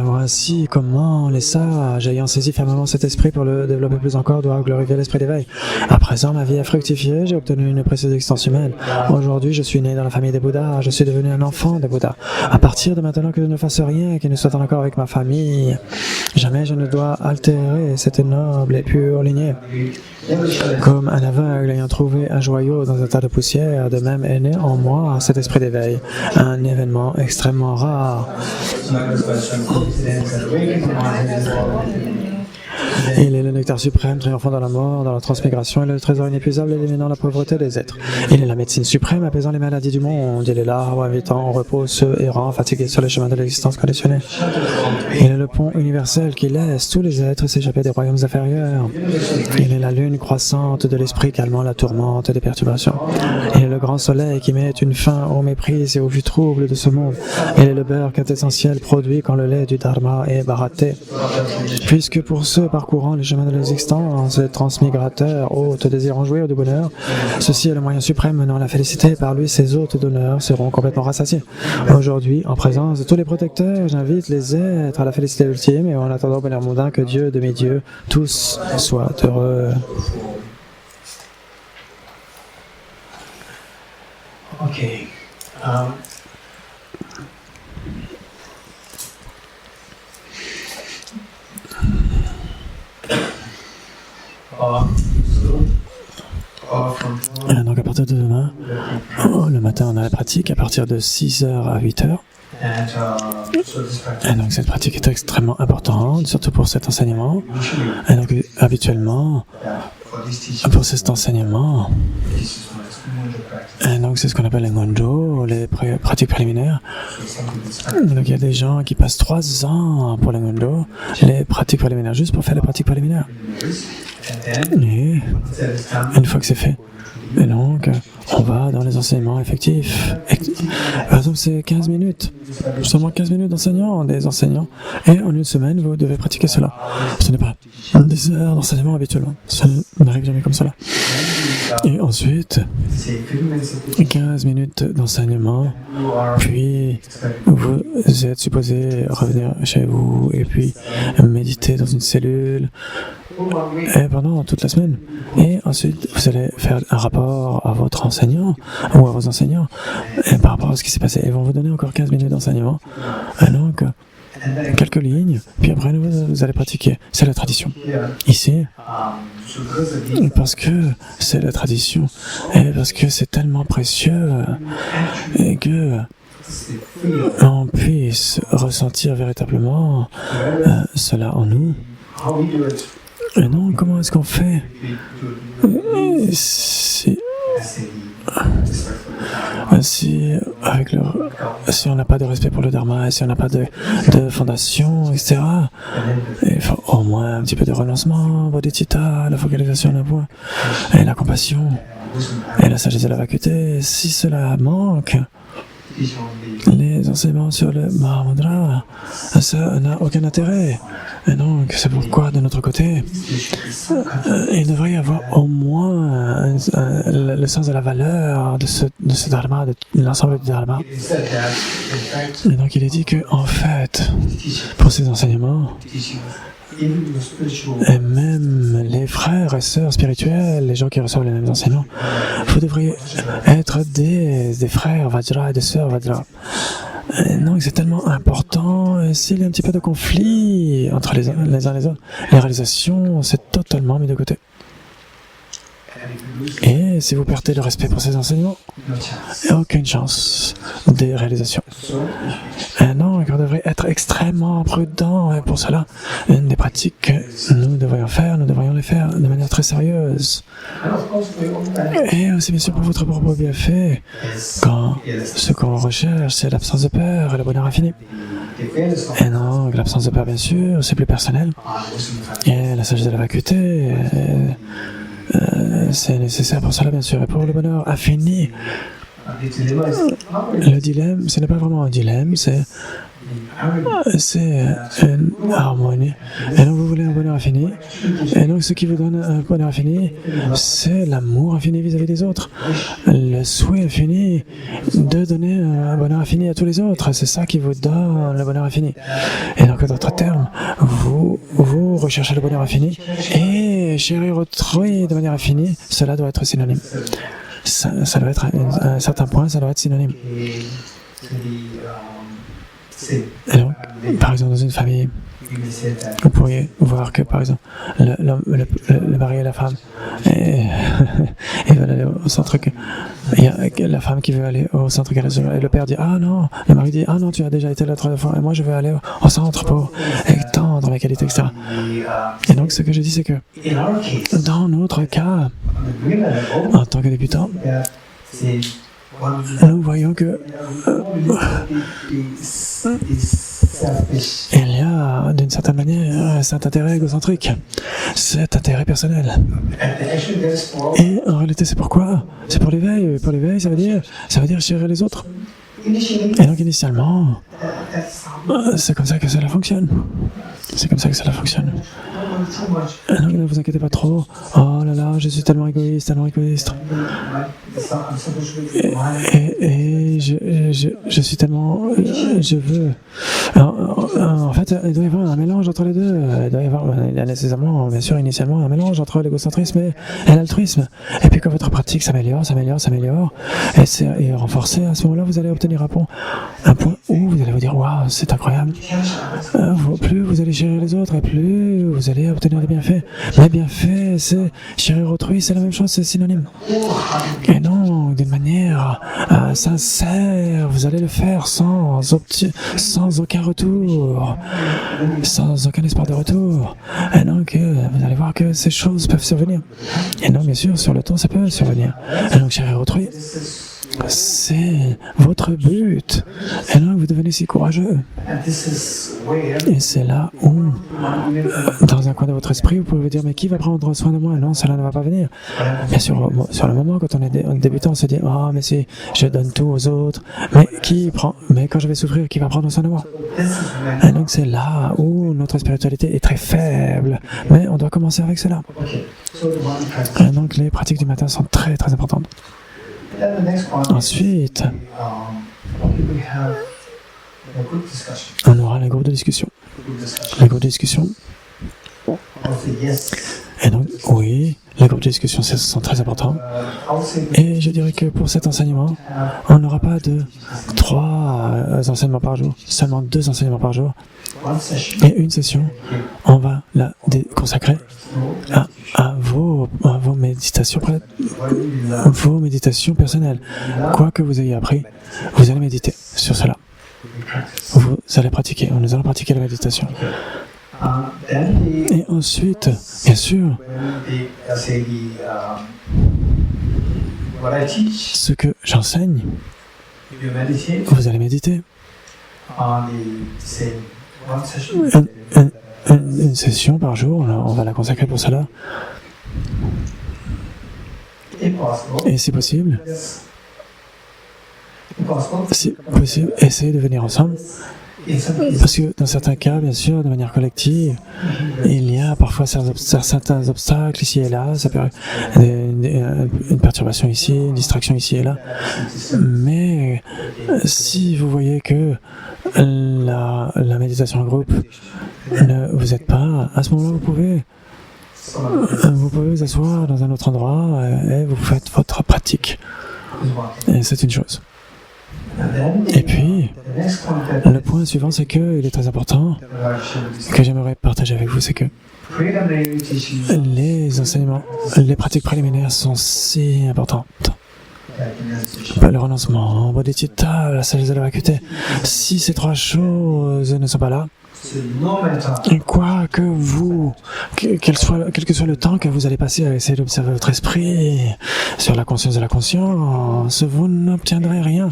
Voici comment les sages, ayant saisi fermement cet esprit pour le développer plus encore, doivent glorifier l'esprit d'éveil. À présent, ma vie a fructifié, j'ai obtenu une précieuse existence humaine. Aujourd'hui, je suis né dans la famille des Bouddhas, je suis devenu un enfant des Bouddhas. À partir de maintenant que je ne fasse rien, qui ne soit en accord avec ma famille, jamais je ne dois altérer cette noble et pure lignée. Comme un aveugle ayant trouvé un joyau dans un tas de poussière, de même est né en moi cet esprit d'éveil, un événement extrêmement rare. Il est le nectar suprême, triomphant dans la mort, dans la transmigration, il est le trésor inépuisable éliminant la pauvreté des êtres. Il est la médecine suprême, apaisant les maladies du monde. Il est l'arbre invitant au repos ceux errants, fatigués sur les chemins de l'existence conditionnée. Il est le pont universel qui laisse tous les êtres s'échapper des royaumes inférieurs. Il est la lune croissante de l'esprit calmant la tourmente des perturbations. Il est le grand soleil qui met une fin aux méprises et aux vues troubles de ce monde. Il est le beurre quintessentiel produit quand le lait du Dharma est baraté. Puisque pour ceux parcourant les chemins de l'existence, transmigrateurs, hôtes désirant jouir du bonheur, ceci est le moyen suprême menant à la félicité. Par lui, ces hôtes d'honneur seront complètement rassasiés. Aujourd'hui, en présence de tous les protecteurs, j'invite les êtres à la félicité ultime et en attendant au bonheur mondain que Dieu, demi-Dieu, tous soient heureux. Okay. Donc à partir de demain, le matin on a la pratique à partir de 6h à 8h. Et donc cette pratique est extrêmement importante, surtout pour cet enseignement. Et donc habituellement, pour cet enseignement, et donc c'est ce qu'on appelle les ngonjo, les pratiques préliminaires. Donc il y a des gens qui passent 3 ans pour les ngonjo, les pratiques préliminaires, juste pour faire les pratiques préliminaires. Et une fois que c'est fait, et donc on va dans les enseignements effectifs. Par exemple, c'est 15 minutes, seulement 15 minutes d'enseignement, des enseignants, et en une semaine vous devez pratiquer cela. Ce n'est pas des heures d'enseignement habituellement, ça n'arrive jamais comme cela. Et ensuite 15 minutes d'enseignement, puis vous êtes supposé revenir chez vous et puis méditer dans une cellule et pendant toute la semaine. Et ensuite, vous allez faire un rapport à votre enseignant ou à vos enseignants et par rapport à ce qui s'est passé. Ils vont vous donner encore 15 minutes d'enseignement. Et donc, quelques lignes, puis après, vous allez pratiquer. C'est la tradition. Ici, parce que c'est la tradition et parce que c'est tellement précieux et que on puisse ressentir véritablement cela en nous. Et non, comment est-ce qu'on fait si on n'a pas de respect pour le Dharma, si on n'a pas de fondation, etc., il faut au moins un petit peu de relancement, bodhicitta, la focalisation d'un point, et la compassion, et la sagesse et la vacuité. Si cela manque, les enseignements sur le Mahamudra, ça n'a aucun intérêt. Et donc, c'est pourquoi, de notre côté, il devrait y avoir au moins le sens de la valeur de ce dharma, de l'ensemble du dharma. Et donc, il est dit que, en fait, pour ces enseignements, et même les frères et sœurs spirituels, les gens qui reçoivent les mêmes enseignements, vous devriez être des frères Vajra et des sœurs Vajra. Donc c'est tellement important, et s'il y a un petit peu de conflit entre les uns et les autres, les réalisations, c'est totalement mis de côté. Et si vous perdez le respect pour ces enseignements, il n'y a aucune chance des réalisations. Non, on devrait être extrêmement prudent. Et pour cela, une des pratiques que nous devrions les faire de manière très sérieuse. Et aussi, bien sûr, pour votre propre bienfait, quand ce qu'on recherche, c'est l'absence de peur et le bonheur infini. Et non, l'absence de peur, bien sûr, c'est plus personnel. Et la sagesse de la vacuité, c'est nécessaire pour cela, bien sûr. Et pour le bonheur infini, le dilemme, ce n'est pas vraiment un dilemme, c'est une harmonie. Et donc vous voulez un bonheur infini. Et donc ce qui vous donne un bonheur infini, c'est l'amour infini vis-à-vis des autres. Le souhait infini de donner un bonheur infini à tous les autres. C'est ça qui vous donne le bonheur infini. Et donc, en d'autres termes, vous recherchez le bonheur infini et chérir autrui de manière infinie, cela doit être synonyme. Ça doit être, à un certain point, ça doit être synonyme. Et donc, par exemple, dans une famille, vous pourriez voir que, par exemple, le mari et la femme, ils veulent aller au centre. Il y a la femme qui veut aller au centre et le père dit « Ah non !» Le mari dit « Ah non, tu as déjà été l'autre fois et moi je veux aller au centre pour étendre mes qualités, etc. » Et donc, ce que je dis, c'est que dans notre cas, en tant que débutant, nous voyons que il y a d'une certaine manière cet intérêt égocentrique, cet intérêt personnel. Et en réalité, c'est pourquoi? C'est pour l'éveil. Et pour l'éveil, ça veut dire chérir les autres. Et donc initialement, c'est comme ça que cela fonctionne. C'est comme ça que cela fonctionne. Donc ne vous inquiétez pas trop. Oh là là, je suis tellement égoïste, tellement égoïste. Et je suis tellement... je veux... En fait, il doit y avoir un mélange entre les deux. Il y a nécessairement, bien sûr, initialement, un mélange entre l'égocentrisme et l'altruisme. Et puis quand votre pratique s'améliore, et c'est renforcée, à ce moment-là, vous allez obtenir un point où vous allez vous dire « Waouh, c'est incroyable ». Plus vous allez chérir les autres, et plus vous allez obtenir des bienfaits. Les bienfaits, c'est chérir autrui, c'est la même chose, c'est synonyme. Et non, d'une manière sincère, vous allez le faire sans aucun retour, sans aucun espoir de retour. Et donc, vous allez voir que ces choses peuvent survenir. Et non, bien sûr, sur le temps, ça peut survenir. Et donc, chérir autrui, c'est votre but. Et là, vous devenez si courageux. Et c'est là où, dans un coin de votre esprit, vous pouvez vous dire, mais qui va prendre soin de moi? Non, cela ne va pas venir. Bien sûr, sur le moment, quand on est débutant, on se dit, oh, mais si je donne tout aux autres, mais quand je vais souffrir, qui va prendre soin de moi? Et donc, c'est là où notre spiritualité est très faible. Mais on doit commencer avec cela. Et donc, les pratiques du matin sont très, très importantes. Ensuite, on aura les groupes de discussion. Les groupes de discussion. Et donc, oui, les groupes de discussion sont très importants. Et je dirais que pour cet enseignement, on n'aura pas de 3 enseignements par jour, seulement 2 enseignements par jour. Et une session, on va la consacrer à vos méditations personnelles. Quoi que vous ayez appris, vous allez méditer sur cela. Vous allez pratiquer, nous allons pratiquer la méditation. Et ensuite, bien sûr, ce que j'enseigne, vous allez méditer. Une session par jour, on va la consacrer pour cela. Et si possible, essayez de venir ensemble. Parce que dans certains cas, bien sûr, de manière collective, il y a parfois certains obstacles ici et là, ça peut être une perturbation ici, une distraction ici et là. Mais si vous voyez que la méditation en groupe ne vous aide pas, à ce moment-là, vous pouvez vous asseoir dans un autre endroit et vous faites votre pratique. Et c'est une chose. Et puis, le point suivant, c'est que, il est très important, que j'aimerais partager avec vous, c'est que les les enseignements, les pratiques préliminaires sont si importantes. Le renoncement, bodhicitta, la sagesse de la vacuité. Si ces trois choses ne sont pas là, et quoi que vous, quel que soit le temps que vous allez passer à essayer d'observer votre esprit sur la conscience de la conscience, vous n'obtiendrez rien.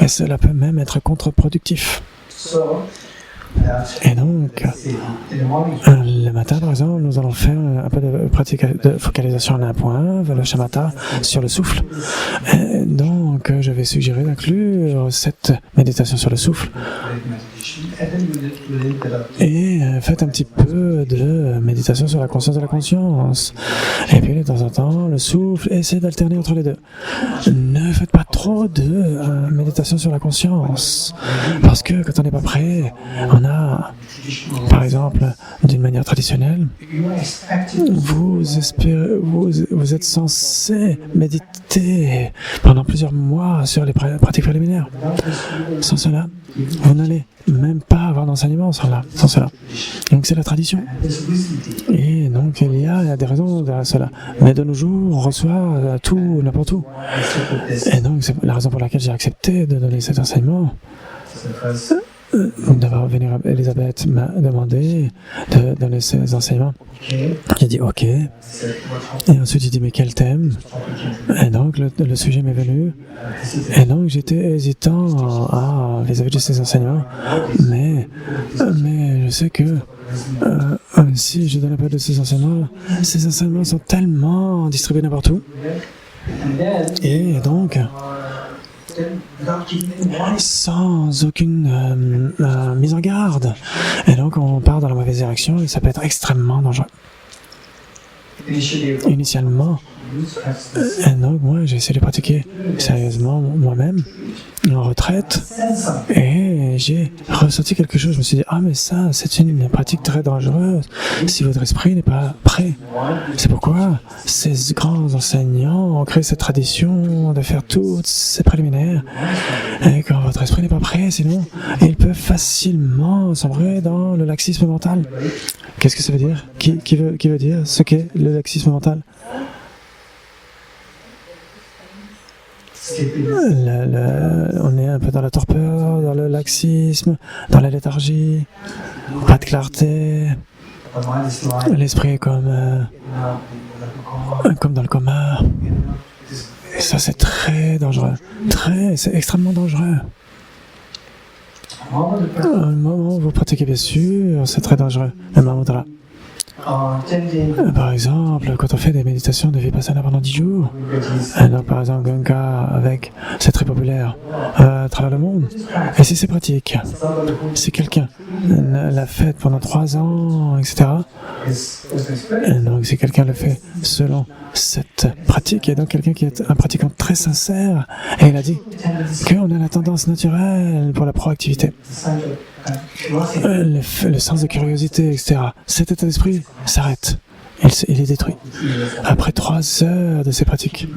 Et cela peut même être contre-productif. Et donc, le matin, par exemple, nous allons faire un peu de pratique de focalisation en un point, vers le shamatha, sur le souffle. Et donc, je vais suggérer d'inclure cette méditation sur le souffle. Et faites un petit peu de méditation sur la conscience de la conscience. Et puis, de temps en temps, le souffle, essayez d'alterner entre les deux. Ne faites pas trop de méditation sur la conscience. Parce que quand on n'est pas prêt, on a, par exemple, d'une manière traditionnelle, vous êtes censé méditer pendant plusieurs mois sur les pratiques préliminaires. Sans cela, vous n'allez même pas avoir d'enseignement sans cela. Donc c'est la tradition. Et donc il y a des raisons derrière cela. Mais de nos jours, on reçoit tout, n'importe où. Et donc c'est la raison pour laquelle j'ai accepté de donner cet enseignement. D'abord, Elisabeth m'a demandé de donner ces enseignements. J'ai dit OK. Et ensuite, j'ai dit mais quel thème? Et donc, le sujet m'est venu. Et donc, j'étais hésitant vis-à-vis de ces enseignements. Mais je sais que si je donne un peu de ces enseignements sont tellement distribués n'importe où. Et donc, sans aucune mise en garde. Et donc on part dans la mauvaise direction et ça peut être extrêmement dangereux. Initialement, et donc moi j'ai essayé de pratiquer sérieusement moi-même en retraite et j'ai ressenti quelque chose. Je me suis dit, mais ça c'est une pratique très dangereuse si votre esprit n'est pas prêt. C'est pourquoi ces grands enseignants ont créé cette tradition de faire toutes ces préliminaires et quand votre esprit n'est pas prêt, sinon il peut facilement sombrer dans le laxisme mental. Qu'est-ce que ça veut dire? Qui veut dire ce qu'est le laxisme mental? On est un peu dans la torpeur, dans le laxisme, dans la léthargie, pas de clarté, l'esprit est comme dans le coma. Et ça c'est très dangereux, c'est extrêmement dangereux. Au moment où vous pratiquez bien sûr, c'est très dangereux, le mantra. Par exemple, quand on fait des méditations de Vipassana pendant 10 jours, donc par exemple Ganga c'est très populaire à travers le monde. Et si c'est pratique, si quelqu'un l'a fait pendant 3 ans, etc., et donc si quelqu'un le fait selon cette pratique, et donc quelqu'un qui est un pratiquant très sincère, et il a dit qu'on a la tendance naturelle pour la proactivité. Le sens de curiosité, etc. Cet état d'esprit s'arrête. Il est détruit. Après 3 heures de ces pratiques.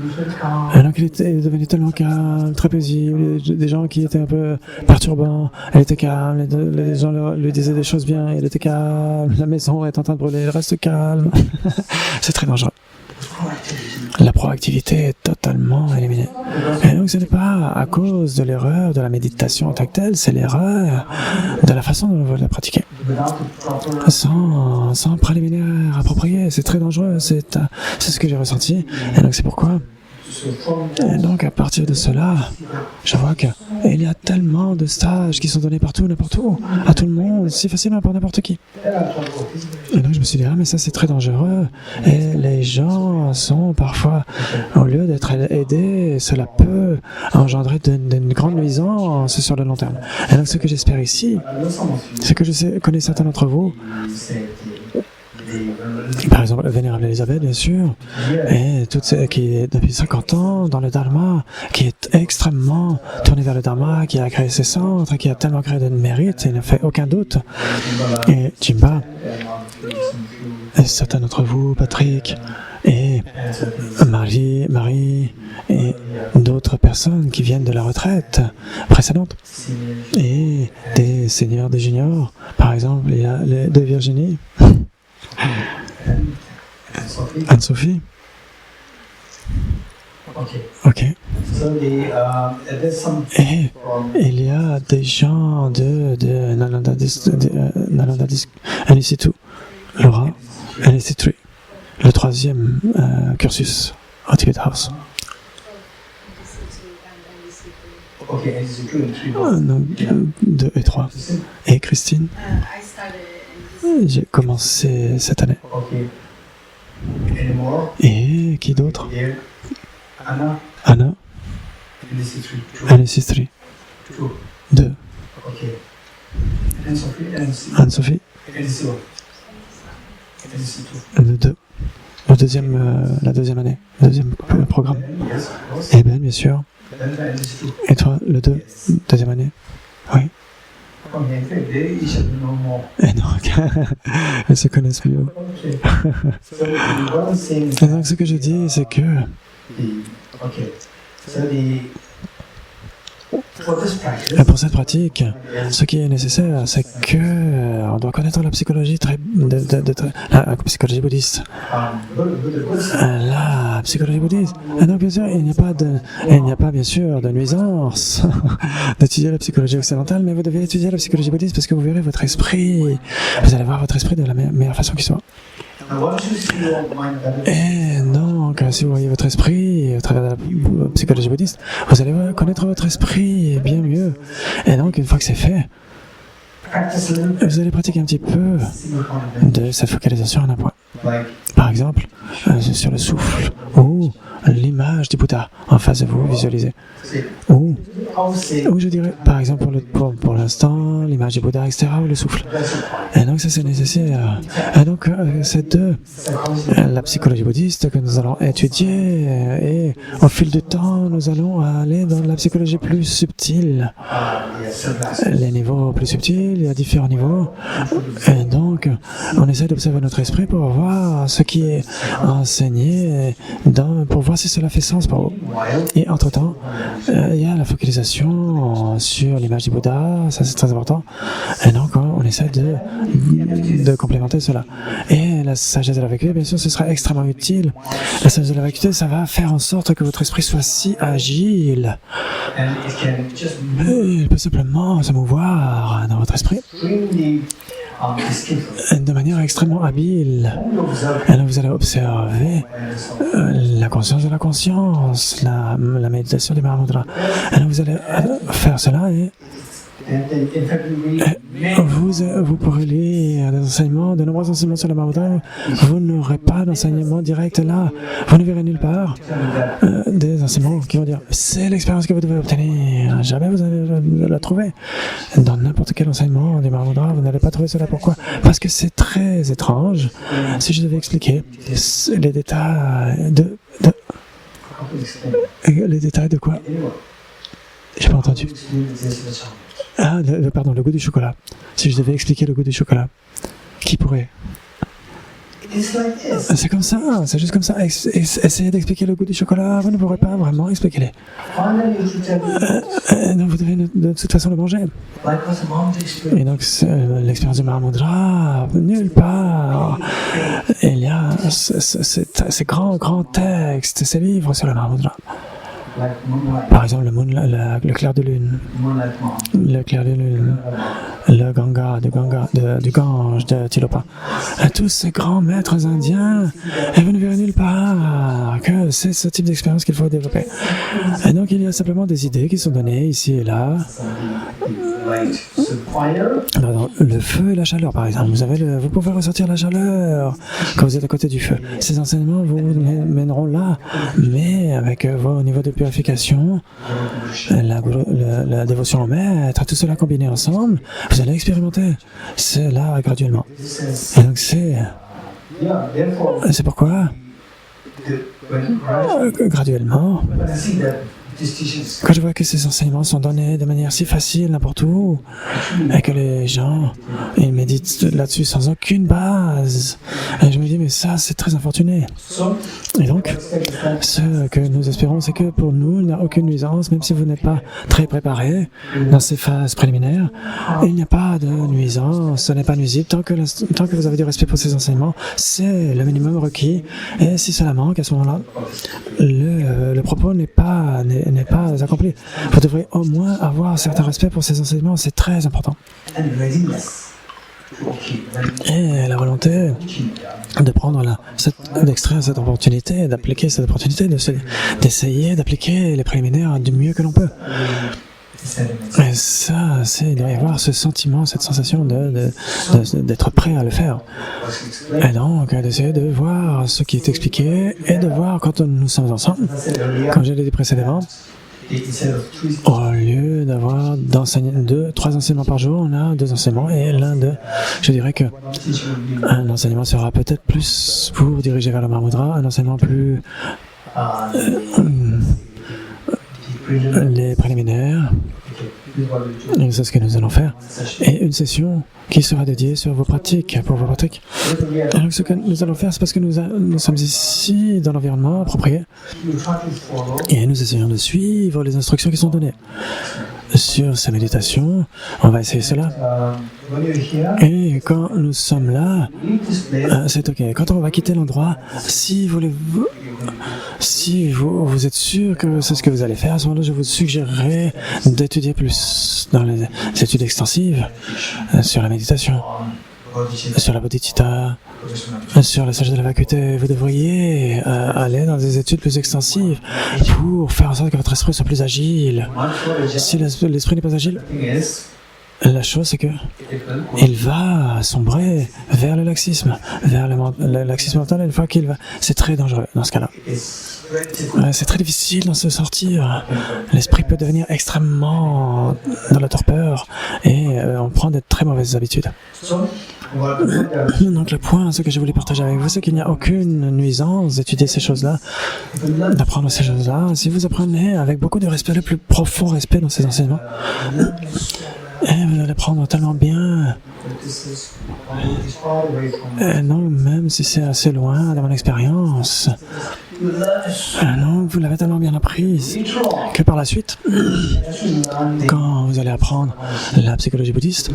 Et donc il est devenu tellement calme, très paisible. Des gens qui étaient un peu perturbants, elle était calme. Les gens lui disaient des choses bien, elle était calme. La maison est en train de brûler, elle reste calme. C'est très dangereux. La proactivité est totalement éliminée. Et donc ce n'est pas à cause de l'erreur de la méditation en tant que telle, c'est l'erreur de la façon dont vous la pratiquez. Sans préliminaire approprié, c'est très dangereux, c'est ce que j'ai ressenti. Et donc c'est pourquoi. Et donc à partir de cela, je vois qu'il y a tellement de stages qui sont donnés partout, n'importe où, à tout le monde, si facilement par n'importe qui. Et donc je me suis dit, mais ça c'est très dangereux. Et les gens sont parfois, au lieu d'être aidés, cela peut engendrer d'une grande nuisance sur le long terme. Et donc ce que j'espère ici, c'est que je connais certains d'entre vous, par exemple, la Vénérable Elisabeth, bien sûr, et qui est depuis 50 ans dans le Dharma, qui est extrêmement tournée vers le Dharma, qui a créé ses centres, qui a tellement créé de mérites, il n'a fait aucun doute. Et Jimba, et certains d'entre vous, Patrick, et Marie, et d'autres personnes qui viennent de la retraite précédente, et des seniors, des juniors, par exemple, il y a les deux Virginie. Sophie. Anne-Sophie. Okay. Ok. So there's some Et from il y a des gens de Nalanda NEC2, Laura, NEC3, le troisième cursus au Tibet House. okay, and it's 2 and 3. Donc 2 et 3. Et Christine, I started j'ai commencé cette année. Okay. Any more? Et qui d'autre? There. Anna, Anna, and this is 3. NEC3, 2. 2. Okay. And Sophie, and this Anne-Sophie, and this one. And this is 2. le 2. La deuxième année, le deuxième programme. Then, yes, of course. Et Ben, bien sûr. Then and this 2. Et toi, le 2, deuxième année. Oui. From here, they should know more. Et donc, elles se connaissent mieux. Okay. So what I'm saying is Et donc, ce que je dis, c'est que okay. So for this practice, pour cette pratique, ce qui est nécessaire, c'est que on doit connaître la psychologie la psychologie bouddhiste. La psychologie bouddhiste. Et donc, bien sûr, il n'y a pas bien sûr de nuisance d'étudier la psychologie occidentale, mais vous devez étudier la psychologie bouddhiste parce que vous verrez votre esprit, vous allez voir votre esprit de la meilleure façon qui soit. Et donc, si vous voyez votre esprit au travers de la psychologie bouddhiste, vous allez connaître votre esprit bien mieux. Et donc, une fois que c'est fait, vous allez pratiquer un petit peu de cette focalisation en un point. Par exemple, sur le souffle ou l'image du Bouddha en face de vous, visualisez. Ou je dirais, par exemple, pour l'instant, l'image du Bouddha, etc., ou le souffle. Et donc, ça, c'est nécessaire. Et donc, c'est la psychologie bouddhiste que nous allons étudier. Et au fil du temps, nous allons aller dans la psychologie plus subtile. Les niveaux plus subtils, il y a différents niveaux. Et donc, on essaie d'observer notre esprit pour voir ce qui est enseigné, pour voir si cela fait sens pour vous. Et entre-temps, il y a la focalisation sur l'image du Bouddha, ça c'est très important. Et donc, on essaie de complémenter cela. Et la sagesse de la vacuité, bien sûr, ce sera extrêmement utile. La sagesse de la vacuité, ça va faire en sorte que votre esprit soit si agile. Et il peut simplement se mouvoir dans votre esprit de manière extrêmement habile. Et là, vous allez observer la conscience de la conscience, la méditation des Mahamudras. Et là, vous allez faire cela et vous pourrez lire des enseignements, de nombreux enseignements sur le Mahamudra. Vous n'aurez pas d'enseignement direct là. Vous ne verrez nulle part des enseignements qui vont dire c'est l'expérience que vous devez obtenir. Jamais vous allez la trouver. Dans n'importe quel enseignement du Mahamudra, vous n'allez pas trouver cela. Pourquoi? Parce que c'est très étrange. Si je devais expliquer les détails les détails de quoi? J'ai pas entendu. Ah, pardon, le goût du chocolat. Si je devais expliquer le goût du chocolat, qui pourrait? C'est comme ça, c'est juste comme ça. Essayez d'expliquer le goût du chocolat, vous ne pourrez pas vraiment expliquer. Donc vous devez de toute façon le manger. Et donc l'expérience du Mahamudra, nulle part. Il y a ces grands textes, ces livres sur le Mahamudra. Par exemple, le clair de lune, le Ganga, du Gange, de Tilopa. Tous ces grands maîtres indiens, et vous ne verrez nulle part que c'est ce type d'expérience qu'il faut développer. Et donc, il y a simplement des idées qui sont données ici et là. Le feu et la chaleur, par exemple. Vous pouvez ressentir la chaleur quand vous êtes à côté du feu. Ces enseignements vous mèneront là, mais avec vos niveaux de purification, la dévotion au maître, tout cela combiné ensemble, vous allez expérimenter cela graduellement. Et donc c'est pourquoi graduellement, Quand je vois que ces enseignements sont donnés de manière si facile n'importe où, et que les gens, ils méditent là-dessus sans aucune base, et je me dis, mais ça, c'est très infortuné. Et donc, ce que nous espérons, c'est que pour nous, il n'y a aucune nuisance, même si vous n'êtes pas très préparé dans ces phases préliminaires, il n'y a pas de nuisance, ce n'est pas nuisible, tant que vous avez du respect pour ces enseignements, c'est le minimum requis, et si cela manque, à ce moment-là, le propos n'est pas accompli. Vous devrez au moins avoir un certain respect pour ces enseignements, c'est très important. Et la volonté de prendre d'extraire cette opportunité, d'appliquer cette opportunité, d'essayer d'appliquer les préliminaires du mieux que l'on peut. Et ça, il doit y avoir ce sentiment, cette sensation d'être prêt à le faire. Et donc, d'essayer de voir ce qui est expliqué et de voir quand nous sommes ensemble, comme je l'ai dit précédemment, au lieu d'avoir 3 enseignements par jour, on a 2 enseignements et je dirais que un enseignement sera peut-être plus pour diriger vers le Mahamudra, un enseignement plus les préliminaires, et c'est ce que nous allons faire, et une session qui sera dédiée sur vos pratiques, pour vos pratiques. Et donc ce que nous allons faire, c'est parce que nous sommes ici dans l'environnement approprié, et nous essayons de suivre les instructions qui sont données. Sur ces méditations, on va essayer cela. Et quand nous sommes là, c'est ok. Quand on va quitter l'endroit, si vous êtes sûr que c'est ce que vous allez faire, à ce moment-là, je vous suggérerais d'étudier plus dans les études extensives sur la méditation, sur la bodhicitta, sur la sagesse de la vacuité. Vous devriez aller dans des études plus extensives pour faire en sorte que votre esprit soit plus agile. Si l'esprit n'est pas agile, la chose c'est que il va sombrer vers le laxisme, vers le laxisme mental. Une fois c'est très dangereux dans ce cas-là. C'est très difficile d'en se sortir. L'esprit peut devenir extrêmement dans la torpeur et on prend de très mauvaises habitudes. Donc le point, ce que je voulais partager avec vous, c'est qu'il n'y a aucune nuisance d'étudier ces choses-là, d'apprendre ces choses-là. Si vous apprenez avec beaucoup de respect, le plus profond respect dans ces enseignements, et vous allez prendre tellement bien. Et non, même si c'est assez loin de mon expérience, non, vous l'avez tellement bien apprise que par la suite, quand vous allez apprendre la psychologie bouddhiste,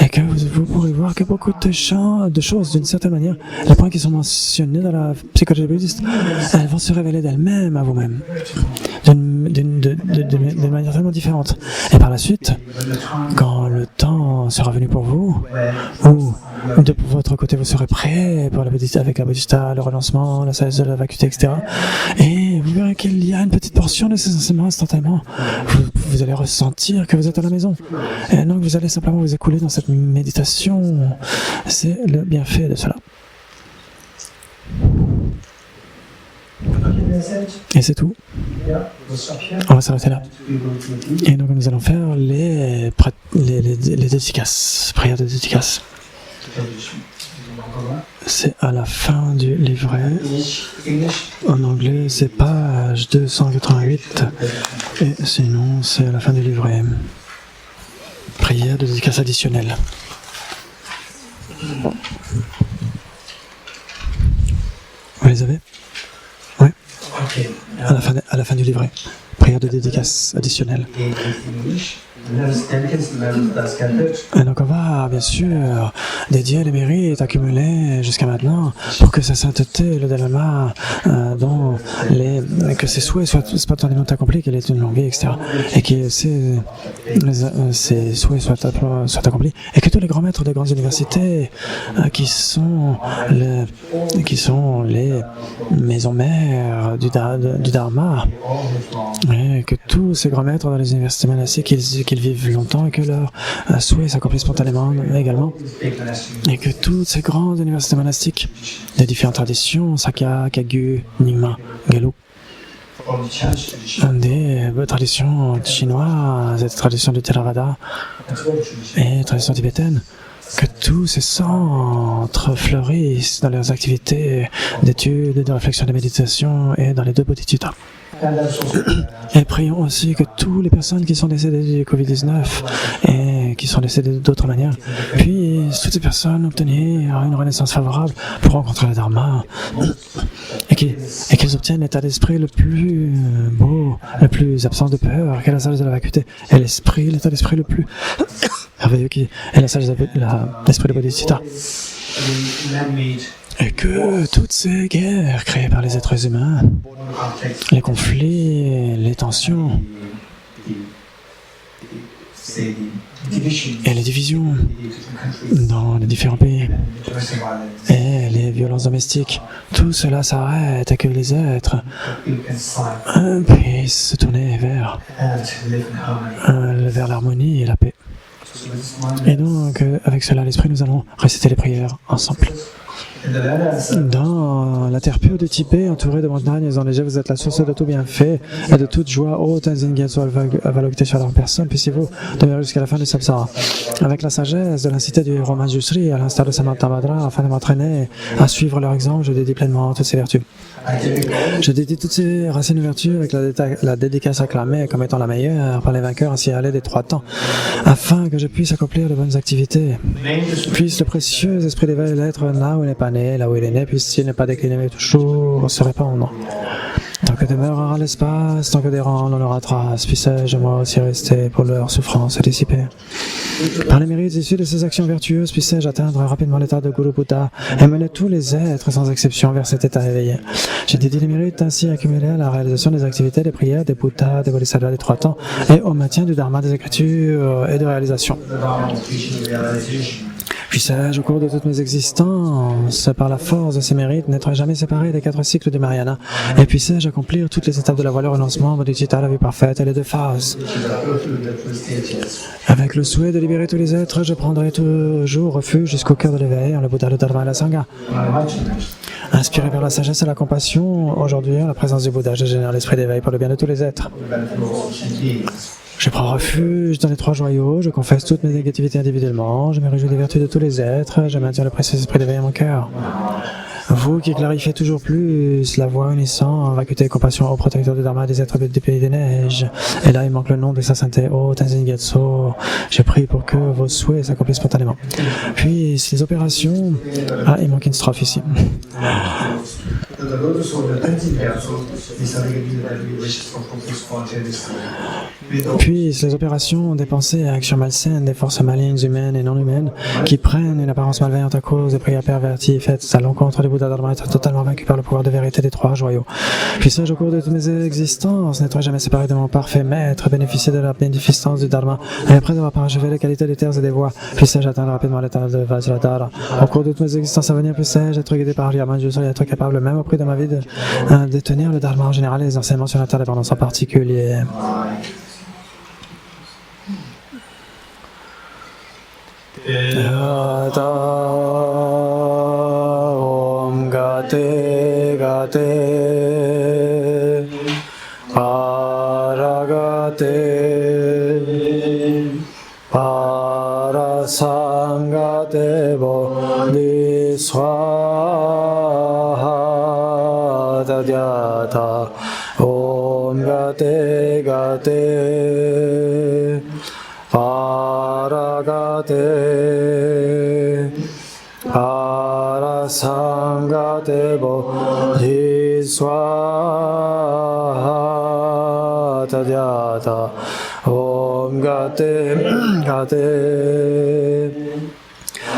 et que vous pourrez voir que beaucoup de choses, d'une certaine manière, les points qui sont mentionnés dans la psychologie bouddhiste, elles vont se révéler d'elles-mêmes à vous-même, d'une manière tellement différente. Et par la suite, quand le temps sera venu pour vous, ou de votre côté vous serez prêt pour avec la bodhicitta, le relancement, la sagesse de la vacuité, etc. Et vous verrez qu'il y a une petite portion de ces enseignements instantanément. Vous allez ressentir que vous êtes à la maison. Et donc vous allez simplement vous écouler dans cette méditation. C'est le bienfait de cela. Et c'est tout. On va s'arrêter là. Et donc nous allons faire les dédicaces, prières de dédicaces. C'est à la fin du livret. En anglais, c'est page 288. Et sinon, c'est à la fin du livret. Prière de dédicace additionnelle. Vous les avez ? Oui. À la fin du livret. Prière de dédicace additionnelle. Et donc on va bien sûr dédier les mérites accumulés jusqu'à maintenant pour que sa sainteté, le Dalai Lama, que ses souhaits soient spontanément accomplis, qu'il ait une longue vie, etc. Et que ses souhaits soient accomplis. Et que tous les grands maîtres des grandes universités qui sont les maisons mères du Dharma, et que tous ces grands maîtres dans les universités monastiques qu'ils vivent longtemps et que leurs souhaits s'accomplissent spontanément également, et que toutes ces grandes universités monastiques des différentes traditions, Sakya, Kagyu, Nyingma, Gelug, des traditions chinoises, des traditions du Theravada et des traditions tibétaines, que tous ces centres fleurissent dans leurs activités d'études, de réflexion, de méditation et dans les 2 bodhicittas. Et prions aussi que toutes les personnes qui sont décédées du Covid-19 et qui sont décédées d'autres manières puissent toutes ces personnes obtenir une renaissance favorable pour rencontrer le Dharma et qu'ils obtiennent l'état d'esprit le plus beau, le plus absent de peur, qui est la sagesse de la vacuité, et l'état d'esprit le plus merveilleux qui est la sagesse de l'esprit de Bodhicitta. Et que toutes ces guerres créées par les êtres humains, les conflits, les tensions et les divisions dans les différents pays et les violences domestiques, tout cela s'arrête et que les êtres puissent se tourner vers l'harmonie et la paix. Et donc, avec cela à l'esprit, nous allons réciter les prières ensemble. Dans la terre pure du Tibet, entourée de montagnes enneigées, vous êtes la source de tout bienfait et de toute joie. Ô Tenzin Gyatso Avalokiteshvara en personne, puissiez-vous demeurer jusqu'à la fin du samsara. Avec la sagesse de l'incité du héros Manjushri, à l'instar de Samantabhadra, afin de m'entraîner à suivre leur exemple, je dédie pleinement toutes ces vertus. Je dédie toutes ces racines de vertus avec la dédicace acclamée comme étant la meilleure par les vainqueurs ainsi à l'aide des 3 temps, afin que je puisse accomplir de bonnes activités. Puisse le précieux esprit d'éveil l'être là où il n'est pas né, là où il est né, puisse-t-il ne pas décliner mais toujours se répandre. Tant que demeurera l'espace, tant que des rangs en aura trace, puisse-je moi aussi rester pour leur souffrance dissipée. Par les mérites issus de ces actions vertueuses, puisse-je atteindre rapidement l'état de Guru Buddha et mener tous les êtres sans exception vers cet état éveillé. J'ai dédié les mérites ainsi accumulés à la réalisation des activités, des prières, des Bouddhas, des Bodhisattvas des 3 temps et au maintien du Dharma des écritures et de réalisation. Puisse-je, au cours de toutes mes existences, par la force de ces mérites, n'être jamais séparé des 4 cycles du Mahayana, et puisse-je accomplir toutes les étapes de la voie, le renoncement, Bodhicitta, la vie parfaite et les 2 phases. Avec le souhait de libérer tous les êtres, je prendrai toujours refuge jusqu'au cœur de l'éveil, en le Bouddha, le Dharma et la Sangha. Inspiré par la sagesse et la compassion, aujourd'hui, en la présence du Bouddha, je génère l'esprit d'éveil pour le bien de tous les êtres. Je prends refuge dans les 3 joyaux, je confesse toutes mes négativités individuellement, je me réjouis des vertus de tous les êtres, je maintiens le précieux esprit d'éveil à mon cœur. Vous qui clarifiez toujours plus la voie unissant, vacuité et compassion au protecteur du Dharma des êtres du pays des neiges. Et là, il manque le nom de sa sainteté. Oh, Tenzin Gyatso, je prie pour que vos souhaits s'accomplissent spontanément. Puis, les opérations... Ah, il manque une strophe ici. Puissent les opérations des pensées et actions malsaines, des forces malignes, humaines et non humaines, qui prennent une apparence malveillante à cause des prières perverties faites à l'encontre des Bouddhas Dharma, être totalement vaincu par le pouvoir de vérité des 3 joyaux. Puisse-je, au cours de toutes mes existences, n'être jamais séparé de mon parfait maître, bénéficier de la bénéficence du Dharma, et après avoir parachevé les qualités des terres et des voies, puisse-je atteindre rapidement l'état de Vajradhara. Au cours de toutes mes existences à venir, puisse-je être guidé par Yaman, je serai être capable, même au prix de ma vie, de tenir le Dharma en général et les enseignements sur l'interdépendance en particulier. Yata Om Gate Gate Paragate Parasangate Bodhiswaha Tadyata Om Gate Gate Paragate Parasangate Bodhiswaha Tadyata Om Gate Gate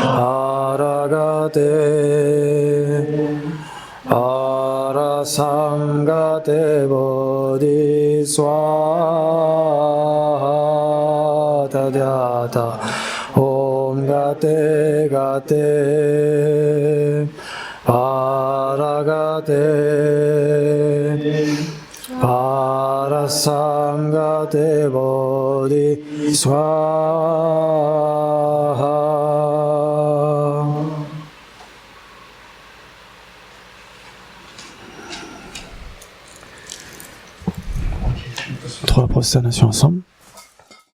Paragate Parasangate Bodhiswaha Tadyata Om Gate Gate Paragate Parasangate Bodhiswaha. Trois prosternations ensemble.